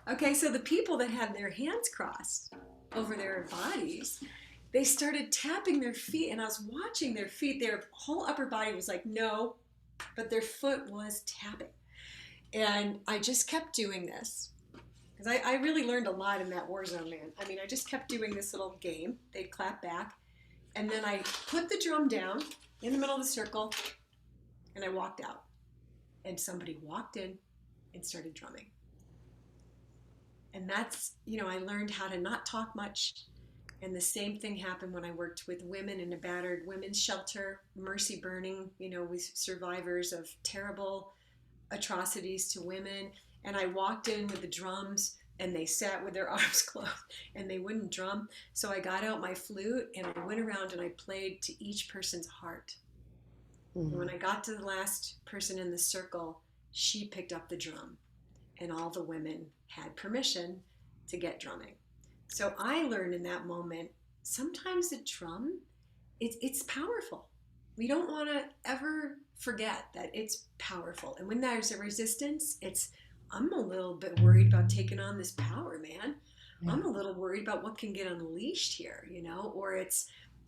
okay, so the people that had their hands crossed over their bodies, they started tapping their feet, and I was watching their feet. Their whole upper body was like, no, but their foot was tapping. And I just kept doing this because I really learned a lot in that war zone, man. I mean, I just kept doing this little game. They'd clap back, and then I put the drum down in the middle of the circle, and I walked out. And somebody walked in and started drumming. And that's, I learned how to not talk much. And the same thing happened when I worked with women in a battered women's shelter, mercy burning, with survivors of terrible atrocities to women. And I walked in with the drums, and they sat with their arms closed and they wouldn't drum. So I got out my flute and I went around and I played to each person's heart. Mm-hmm. And when I got to the last person in the circle, she picked up the drum, and all the women had permission to get drumming. So I learned in that moment, sometimes the drum, it's powerful. We don't want to ever forget that it's powerful. And when there's a resistance, I'm a little bit worried about taking on this power, man. Yeah. I'm a little worried about what can get unleashed here, or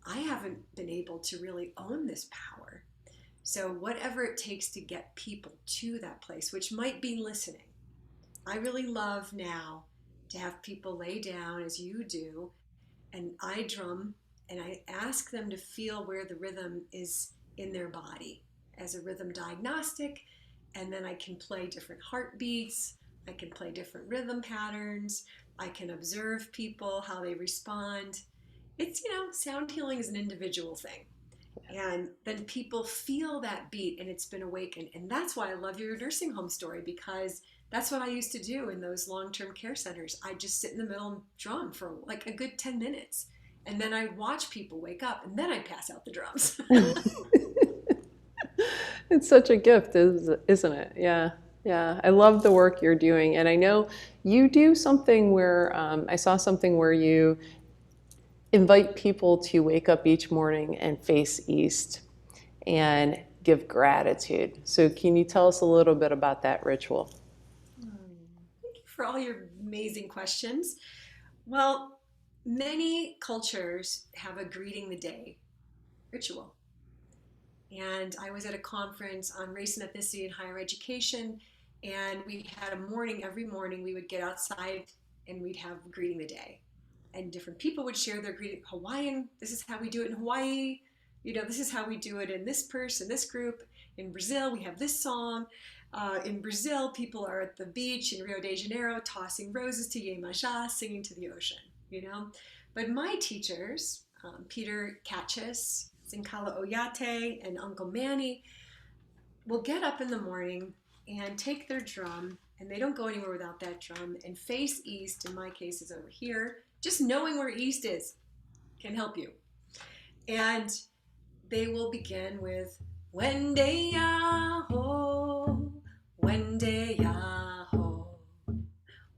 I haven't been able to really own this power. So whatever it takes to get people to that place, which might be listening. I really love now to have people lay down as you do, and I drum, and I ask them to feel where the rhythm is in their body as a rhythm diagnostic, and then I can play different heartbeats, I can play different rhythm patterns, I can observe people, how they respond, It's, sound healing is an individual thing. And then people feel that beat and it's been awakened. And that's why I love your nursing home story, because that's what I used to do in those long-term care centers. I'd just sit in the middle and drum for like a good 10 minutes. And then I'd watch people wake up and then I'd pass out the drums. It's such a gift, isn't it? Yeah. Yeah. I love the work you're doing. And I know you do something where I saw something where you invite people to wake up each morning and face east and give gratitude. So, can you tell us a little bit about that ritual? Thank you for all your amazing questions. Well, many cultures have a greeting the day ritual. And I was at a conference on race and ethnicity in higher education, and we had a morning, every morning we would get outside and we'd have greeting the day. And different people would share their greeting. Hawaiian, this is how we do it in Hawaii. This is how we do it in this person, this group. In Brazil, we have this song. In Brazil, people are at the beach in Rio de Janeiro tossing roses to Iemanjá, singing to the ocean. But my teachers, Peter Katchis, Zinkala Oyate, and Uncle Manny, will get up in the morning and take their drum, and they don't go anywhere without that drum, and face east. In my case, is over here. Just knowing where east is can help you. And they will begin with Wende Yaho, Wende Yaho,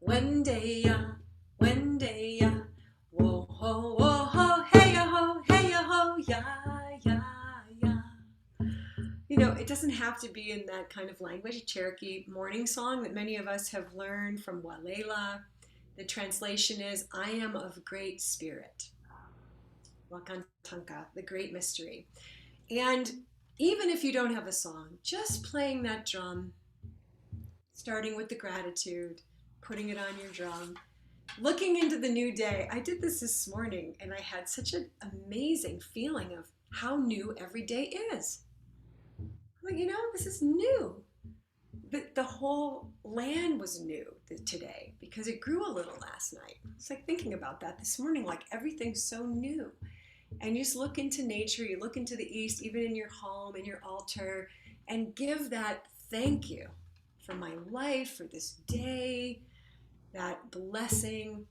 Wende Ya, Wende Ya, Wo ho, wo ho, hey ya ho, hey ya ho, ya, ya, ya. It doesn't have to be in that kind of language. A Cherokee morning song that many of us have learned from Walela. The translation is, I am of great spirit. Wakantanka, the great mystery. And even if you don't have a song, just playing that drum, starting with the gratitude, putting it on your drum, looking into the new day. I did this morning and I had such an amazing feeling of how new every day is. Like, this is new. The whole land was new today because it grew a little last night. It's like thinking about that this morning, like everything's so new. And you just look into nature, you look into the east, even in your home, in your altar, and give that thank you for my life, for this day, that blessing.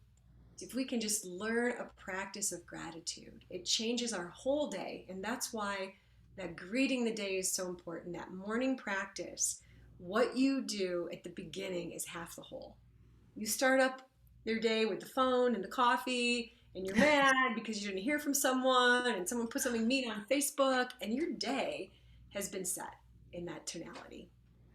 If we can just learn a practice of gratitude, it changes our whole day. And that's why that greeting the day is so important. That morning practice, what you do at the beginning is half the whole. You start up your day with the phone and the coffee, and you're mad because you didn't hear from someone, and someone put something mean on Facebook, and your day has been set in that tonality.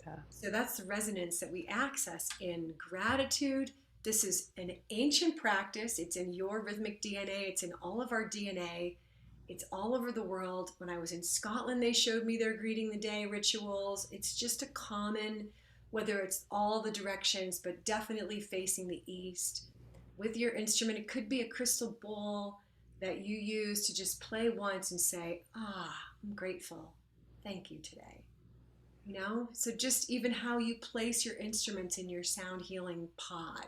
Yeah. So that's the resonance that we access in gratitude. This is an ancient practice. It's in your rhythmic DNA. It's in all of our DNA. It's all over the world. When I was in Scotland, they showed me their greeting the day rituals. It's just a common, whether it's all the directions, but definitely facing the east. With your instrument, it could be a crystal bowl that you use to just play once and say, I'm grateful. Thank you today. So just even how you place your instruments in your sound healing pod,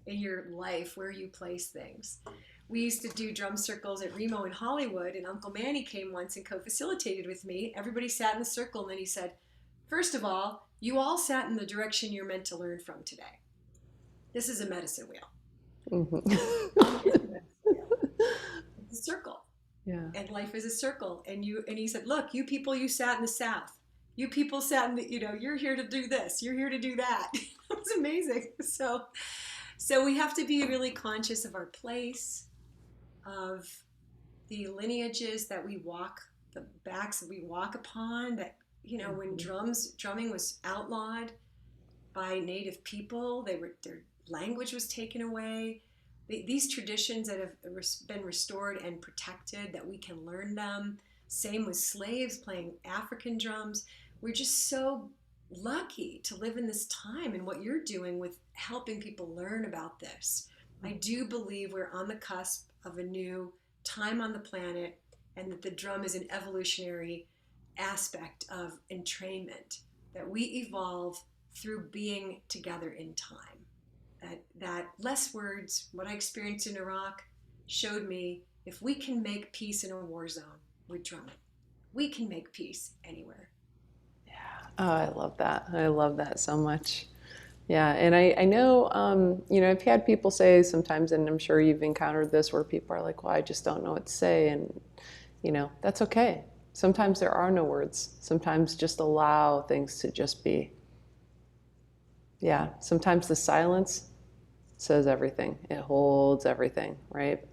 in your life, where you place things. We used to do drum circles at Remo in Hollywood, and Uncle Manny came once and co-facilitated with me. Everybody sat in the circle, and then he said, first of all, you all sat in the direction you're meant to learn from today. This is a medicine wheel. Mm-hmm. It's a circle. Yeah. And life is a circle. And he said, look, you people, you sat in the South. You people sat in the, you're here to do this. You're here to do that. It was amazing. So we have to be really conscious of our place, of the lineages that we walk, the backs that we walk upon, that, when drumming was outlawed by native people, their language was taken away. These traditions that have been restored and protected, that we can learn them. Same with slaves playing African drums. We're just so lucky to live in this time, and what you're doing with helping people learn about this. I do believe we're on the cusp of a new time on the planet, and that the drum is an evolutionary aspect of entrainment, that we evolve through being together in time. That less words, what I experienced in Iraq showed me If we can make peace in a war zone, we drum it. We can make peace anywhere. Oh, I love that. I love that so much. Yeah, and I know, I've had people say sometimes, and I'm sure you've encountered this, where people are like, well, I just don't know what to say. And, that's okay. Sometimes there are no words. Sometimes just allow things to just be. Yeah, sometimes the silence says everything. It holds everything, right?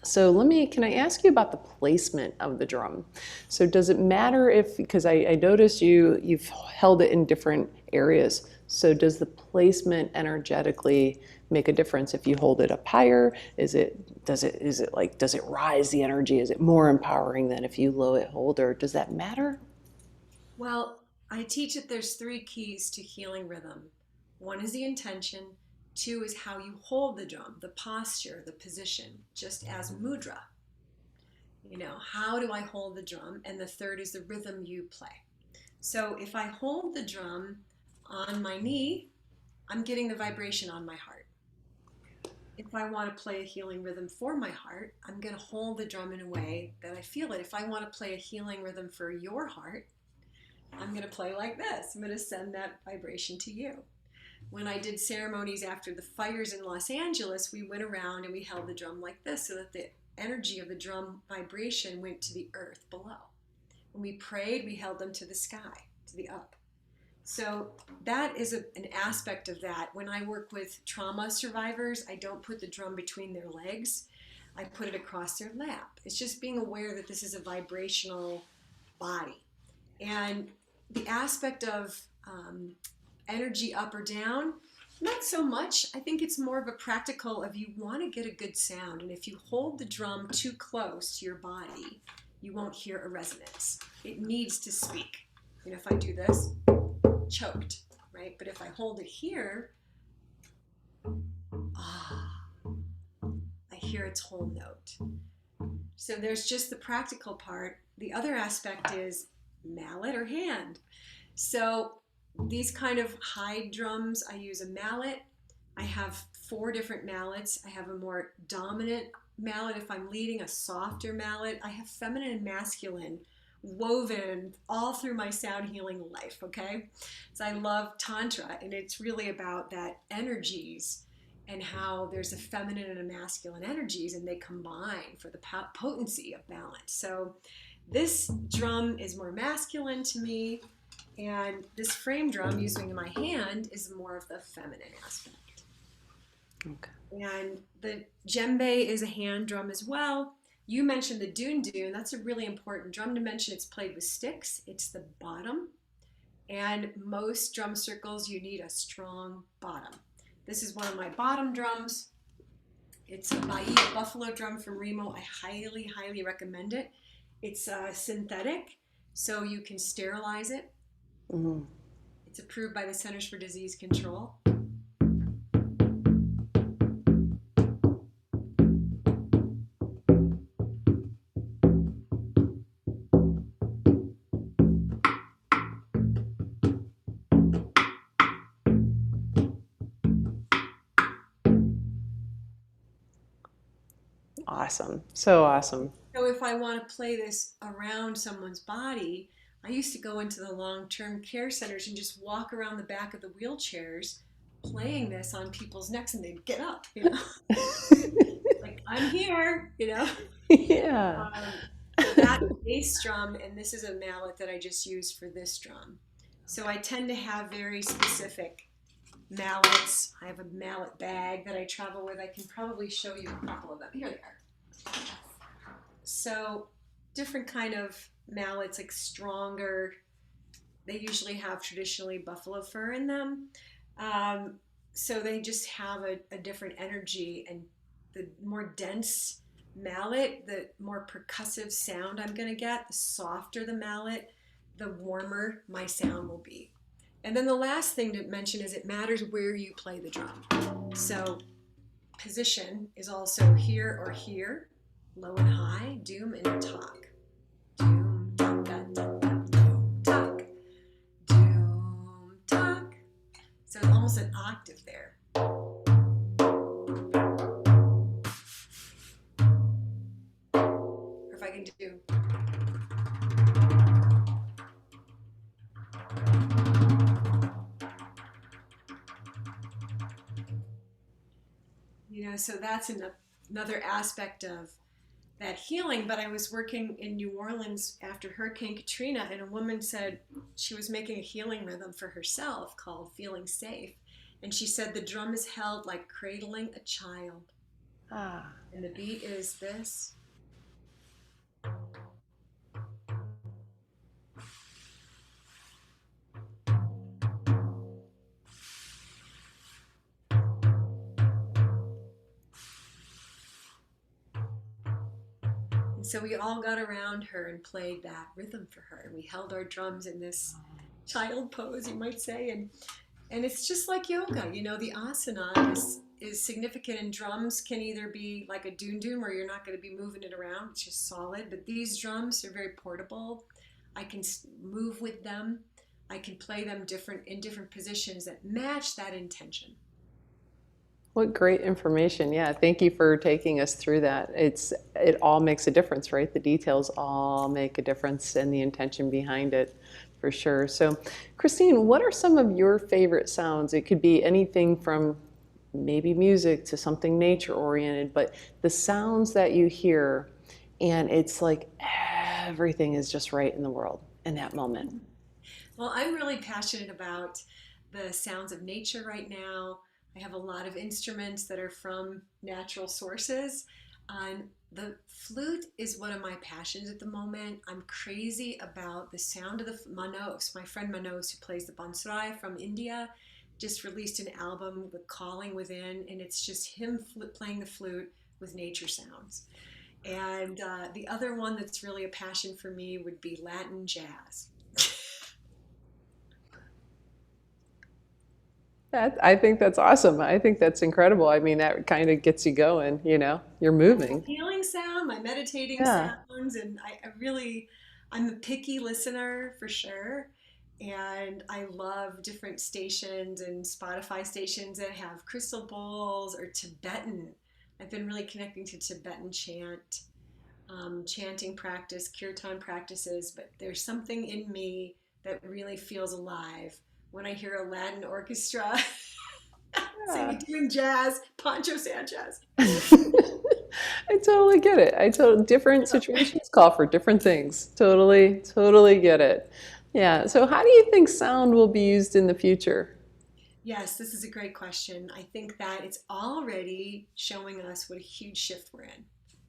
So can I ask you about the placement of the drum? So does it matter because I noticed you've held it in different areas. So does the placement energetically make a difference if you hold it up higher? Does it rise the energy? Is it more empowering than if you hold, or does that matter? Well, I teach that there's 3 keys to healing rhythm. One is the intention, 2 is how you hold the drum, the posture, the position, just as mudra. How do I hold the drum? And the third is the rhythm you play. So if I hold the drum on my knee, I'm getting the vibration on my heart. If I want to play a healing rhythm for my heart, I'm going to hold the drum in a way that I feel it. If I want to play a healing rhythm for your heart, I'm going to play like this. I'm going to send that vibration to you. When I did ceremonies after the fires in Los Angeles, we went around and we held the drum like this so that the energy of the drum vibration went to the earth below. When we prayed, we held them to the sky, to the up. So that is an aspect of that. When I work with trauma survivors, I don't put the drum between their legs. I put it across their lap. It's just being aware that this is a vibrational body. And the aspect of energy up or down, not so much. I think it's more of a practical of you want to get a good sound. And if you hold the drum too close to your body, you won't hear a resonance. It needs to speak. If I do this, choked, right? But if I hold it here, I hear its whole note. So there's just the practical part. The other aspect is mallet or hand. So these kind of hide drums, I use a mallet. I have 4 different mallets. I have a more dominant mallet if I'm leading, a softer mallet. I have feminine and masculine woven all through my sound healing life, okay? So I love Tantra, and it's really about that energies and how there's a feminine and a masculine energies, and they combine for the potency of balance. So this drum is more masculine to me, and this frame drum using in my hand is more of the feminine aspect. Okay. And the djembe is a hand drum as well. You mentioned the dun dun. That's a really important drum to mention. It's played with sticks. It's the bottom. And most drum circles, you need a strong bottom. This is one of my bottom drums. It's a Bahia buffalo drum from Remo. I highly, highly recommend it. It's synthetic, so you can sterilize it. Mm-hmm. It's approved by the Centers for Disease Control. Awesome. So awesome. So if I want to play this around someone's body, I used to go into the long-term care centers and just walk around the back of the wheelchairs playing this on people's necks, and they'd get up, like, I'm here, Yeah. That bass drum, and this is a mallet that I just used for this drum. So I tend to have very specific mallets. I have a mallet bag that I travel with. I can probably show you a couple of them. Here they are. So different kind of mallets, like stronger. They usually have traditionally buffalo fur in them. So they just have a different energy, and the more dense mallet, the more percussive sound I'm going to get. The softer the mallet, the warmer my sound will be. And then the last thing to mention is it matters where you play the drum. So position is also here or here, low and high, doom and talk. Doom, talk, doom, talk. Doom, talk. So almost an octave there. so that's another aspect of that healing. But I was working in New Orleans after Hurricane Katrina, and a woman said she was making a healing rhythm for herself called Feeling Safe. And she said the drum is held like cradling a child. Ah. And the beat is this. And so we all got around her and played that rhythm for her. And we held our drums in this child pose, you might say. And it's just like yoga, the asana is significant, and drums can either be like a dun dun where you're not going to be moving it around, it's just solid, but these drums are very portable. I can move with them. I can play them in different positions that match that intention. What great information. Yeah, thank you for taking us through that. It all makes a difference, right? The details all make a difference and the intention behind it for sure. So, Christine, what are some of your favorite sounds? It could be anything from maybe music to something nature oriented, but the sounds that you hear and it's like everything is just right in the world in that moment. Well, I'm really passionate about the sounds of nature right now. I have a lot of instruments that are from natural sources. And the flute is one of my passions at the moment. I'm crazy about the sound of the Manos. My friend Manos, who plays the bansuri from India, just released an album, The Calling Within, and it's just him playing the flute with nature sounds. And the other one that's really a passion for me would be Latin jazz. I think that's awesome. I think that's incredible. I mean, that kind of gets you going, you're moving. Healing sound, my meditating Yeah. sounds, and I'm a picky listener for sure. And I love different stations and Spotify stations that have crystal bowls or Tibetan. I've been really connecting to Tibetan chanting practice, kirtan practices, but there's something in me that really feels alive when I hear a Latin orchestra Yeah. singing, doing jazz, Pancho Sanchez. I totally get it. Different situations call for different things. Totally, totally get it. Yeah. So how do you think sound will be used in the future? Yes, this is a great question. I think that it's already showing us what a huge shift we're in.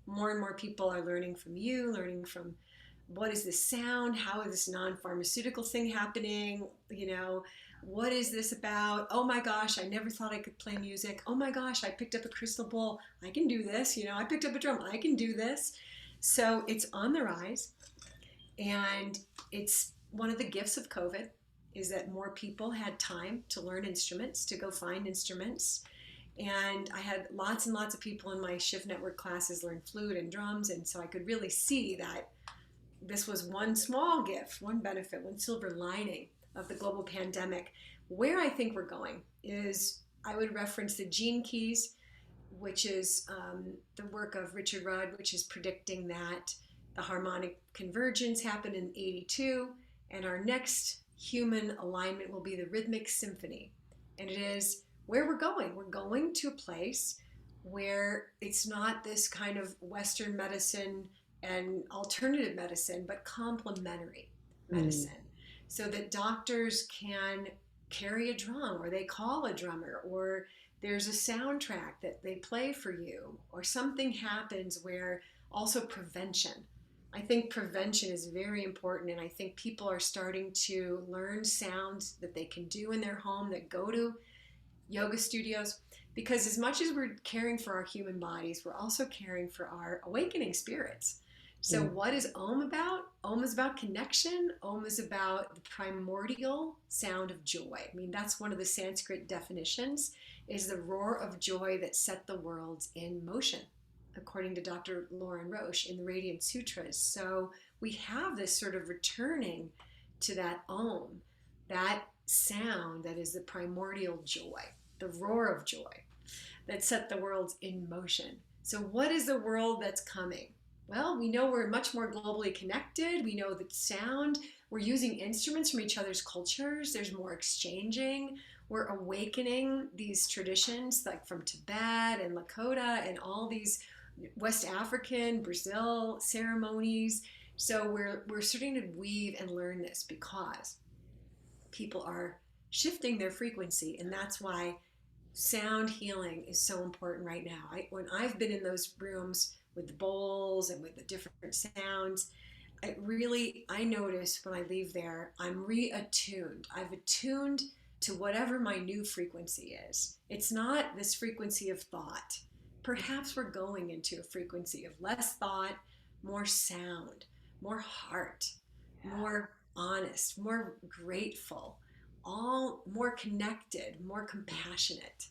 More and more people are learning from you, learning from what is this sound? How is this non-pharmaceutical thing happening? What is this about? Oh my gosh, I never thought I could play music. Oh my gosh, I picked up a crystal ball. I can do this. I picked up a drum. I can do this. So it's on the rise. And it's one of the gifts of COVID is that more people had time to learn instruments, to go find instruments. And I had lots and lots of people in my Shift Network classes learn flute and drums. And so I could really see that this was one small gift, one benefit, one silver lining of the global pandemic. Where I think we're going is I would reference the gene keys, which is the work of Richard Rudd, which is predicting that the harmonic convergence happened in 82, and our next human alignment will be the rhythmic symphony. And it is where we're going. We're going to a place where it's not this kind of Western medicine and alternative medicine, but complementary Mm. medicine, so that doctors can carry a drum or they call a drummer or there's a soundtrack that they play for you or something happens where also prevention. I think prevention is very important, and I think people are starting to learn sounds that they can do in their home, that go to yoga studios, because as much as we're caring for our human bodies, we're also caring for our awakening spirits. So Mm. what is Om about? Om is about connection. Om is about the primordial sound of joy. I mean, that's one of the Sanskrit definitions, is the roar of joy that set the worlds in motion, according to Dr. Lauren Roche in the Radiant Sutras. So we have this sort of returning to that Om, that sound that is the primordial joy, the roar of joy that set the worlds in motion. So what is the world that's coming? Well, we know we're much more globally connected. We know that sound, we're using instruments from each other's cultures. There's more exchanging. we're awakening these traditions like from Tibet and Lakota and all these West African, Brazil ceremonies. So we're starting to weave and learn this because people are shifting their frequency, and that's why sound healing is so important right now. When I've been in those rooms with the bowls and with the different sounds, I notice when I leave there, I'm reattuned. I've attuned to whatever my new frequency is. It's not this frequency of thought. Perhaps we're going into a frequency of less thought, more sound, more heart, more honest, more grateful, all more connected, more compassionate.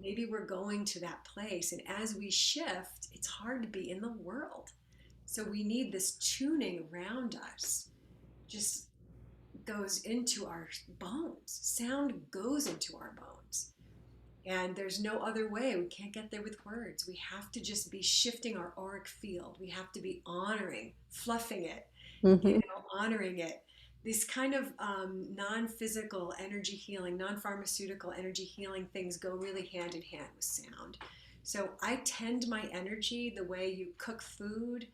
Maybe we're going to that place. And as we shift, it's hard to be in the world. So we need this tuning around us, just goes into our bones. Sound goes into our bones. And there's no other way. We can't get there with words. We have to just be shifting our auric field. We have to be honoring, fluffing it, Mm-hmm. honoring it. These kind of non-physical energy healing, non-pharmaceutical energy healing things go really hand in hand with sound. So I tend my energy the way you cook food.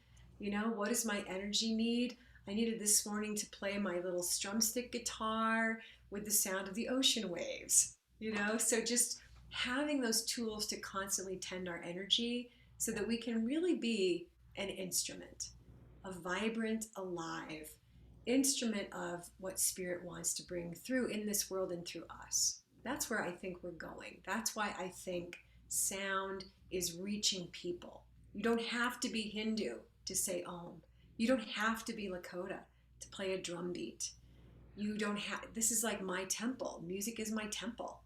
What does my energy need? I needed this morning to play my little strumstick guitar with the sound of the ocean waves. So just having those tools to constantly tend our energy so that we can really be an instrument, a vibrant, alive instrument of what spirit wants to bring through in this world and through us. That's where I think we're going. That's why I think sound is reaching people. You don't have to be Hindu to say Om. You don't have to be Lakota to play a drum beat. You don't have, this is like my temple. Music is my temple,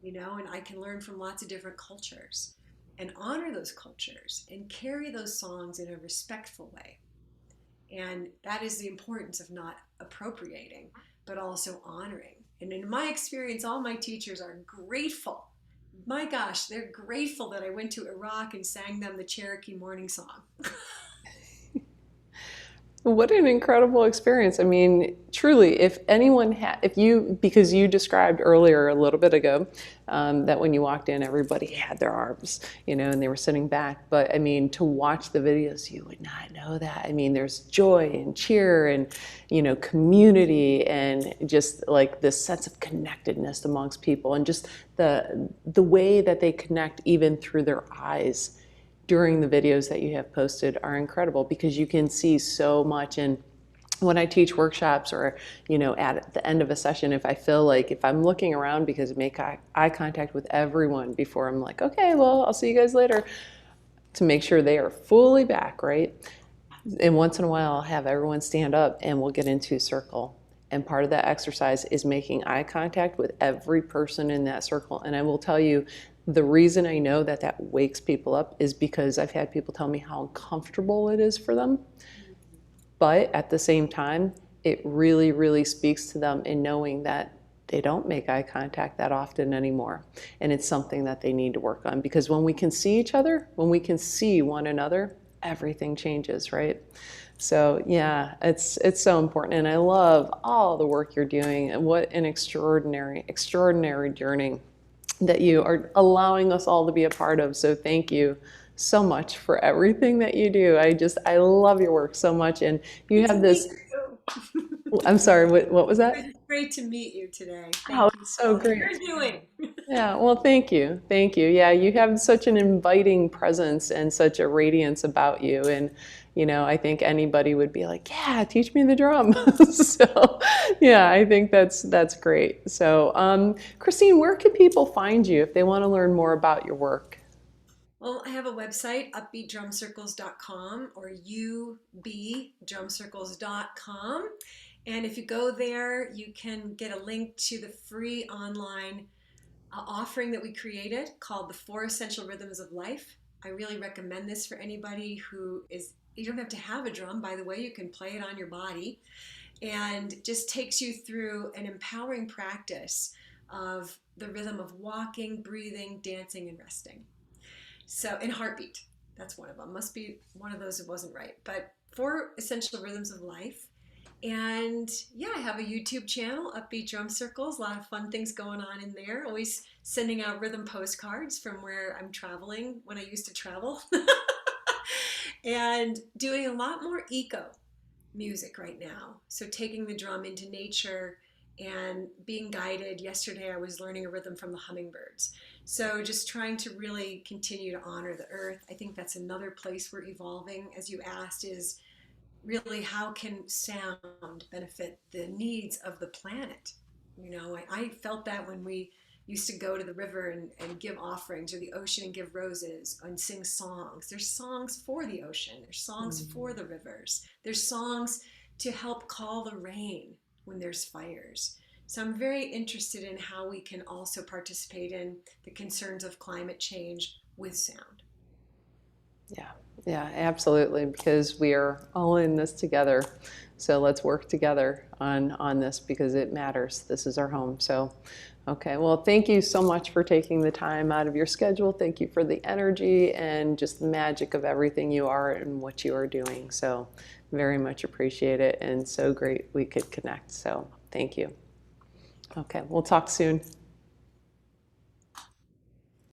and I can learn from lots of different cultures and honor those cultures and carry those songs in a respectful way. And that is the importance of not appropriating, but also honoring. And in my experience, all my teachers are grateful. My gosh, they're grateful that I went to Iraq and sang them the Cherokee morning song. What an incredible experience. I mean, truly, if anyone had, if you, because you described earlier a little bit ago that when you walked in, everybody had their arms, and they were sitting back. But I mean, to watch the videos, you would not know that. I mean, there's joy and cheer and, community and just like this sense of connectedness amongst people and just the way that they connect even through their eyes during the videos that you have posted are incredible because you can see so much. And when I teach workshops or, at the end of a session, if I feel like if I'm looking around because I make eye contact with everyone before I'm like, okay, well, I'll see you guys later, to make sure they are fully back, right? And once in a while, I'll have everyone stand up and we'll get into a circle. And part of that exercise is making eye contact with every person in that circle. And I will tell you, the reason I know that that wakes people up is because I've had people tell me how uncomfortable it is for them. But at the same time, it really, really speaks to them in knowing that they don't make eye contact that often anymore. And it's something that they need to work on because when we can see each other, when we can see one another, everything changes, right? So yeah, it's so important. And I love all the work you're doing and what an extraordinary, extraordinary journey that you are allowing us all to be a part of. So thank you so much for everything that you do. I love your work so much. And you Great to have meet this, you. I'm sorry, what was that? It's great to meet you today. Oh, Thank you it's for so all that great. you're doing. Yeah, well, thank you. Thank you. Yeah, you have such an inviting presence and such a radiance about you. And, I think anybody would be like, yeah, teach me the drum. So, yeah, I think that's great. So, Christine, where can people find you if they want to learn more about your work? Well, I have a website, upbeatdrumcircles.com or ubdrumcircles.com. And if you go there, you can get a link to the free online offering that we created called the Four Essential Rhythms of Life. I really recommend this for anybody who is, you don't have to have a drum, by the way, you can play it on your body, and just takes you through an empowering practice of the rhythm of walking, breathing, dancing, and resting. So, and heartbeat, that's one of them. Must be one of those that wasn't right. But four essential rhythms of life. And yeah, I have a YouTube channel, Upbeat Drum Circles, a lot of fun things going on in there. Always sending out rhythm postcards from where I'm traveling when I used to travel. And doing a lot more eco music right now. So taking the drum into nature and being guided. Yesterday I was learning a rhythm from the hummingbirds. So just trying to really continue to honor the earth. I think that's another place we're evolving, as you asked, is really how can sound benefit the needs of the planet. I felt that when we used to go to the river and give offerings, or the ocean and give roses and sing songs. There's songs for the ocean, there's songs for the rivers, there's songs to help call the rain when there's fires. So I'm very interested in how we can also participate in the concerns of climate change with sound. Yeah, yeah, absolutely, because we are all in this together. So let's work together on this because it matters. This is our home. So, okay, well, thank you so much for taking the time out of your schedule. Thank you for the energy and just the magic of everything you are and what you are doing. So, very much appreciate it, and so great we could connect. So, thank you. Okay, we'll talk soon.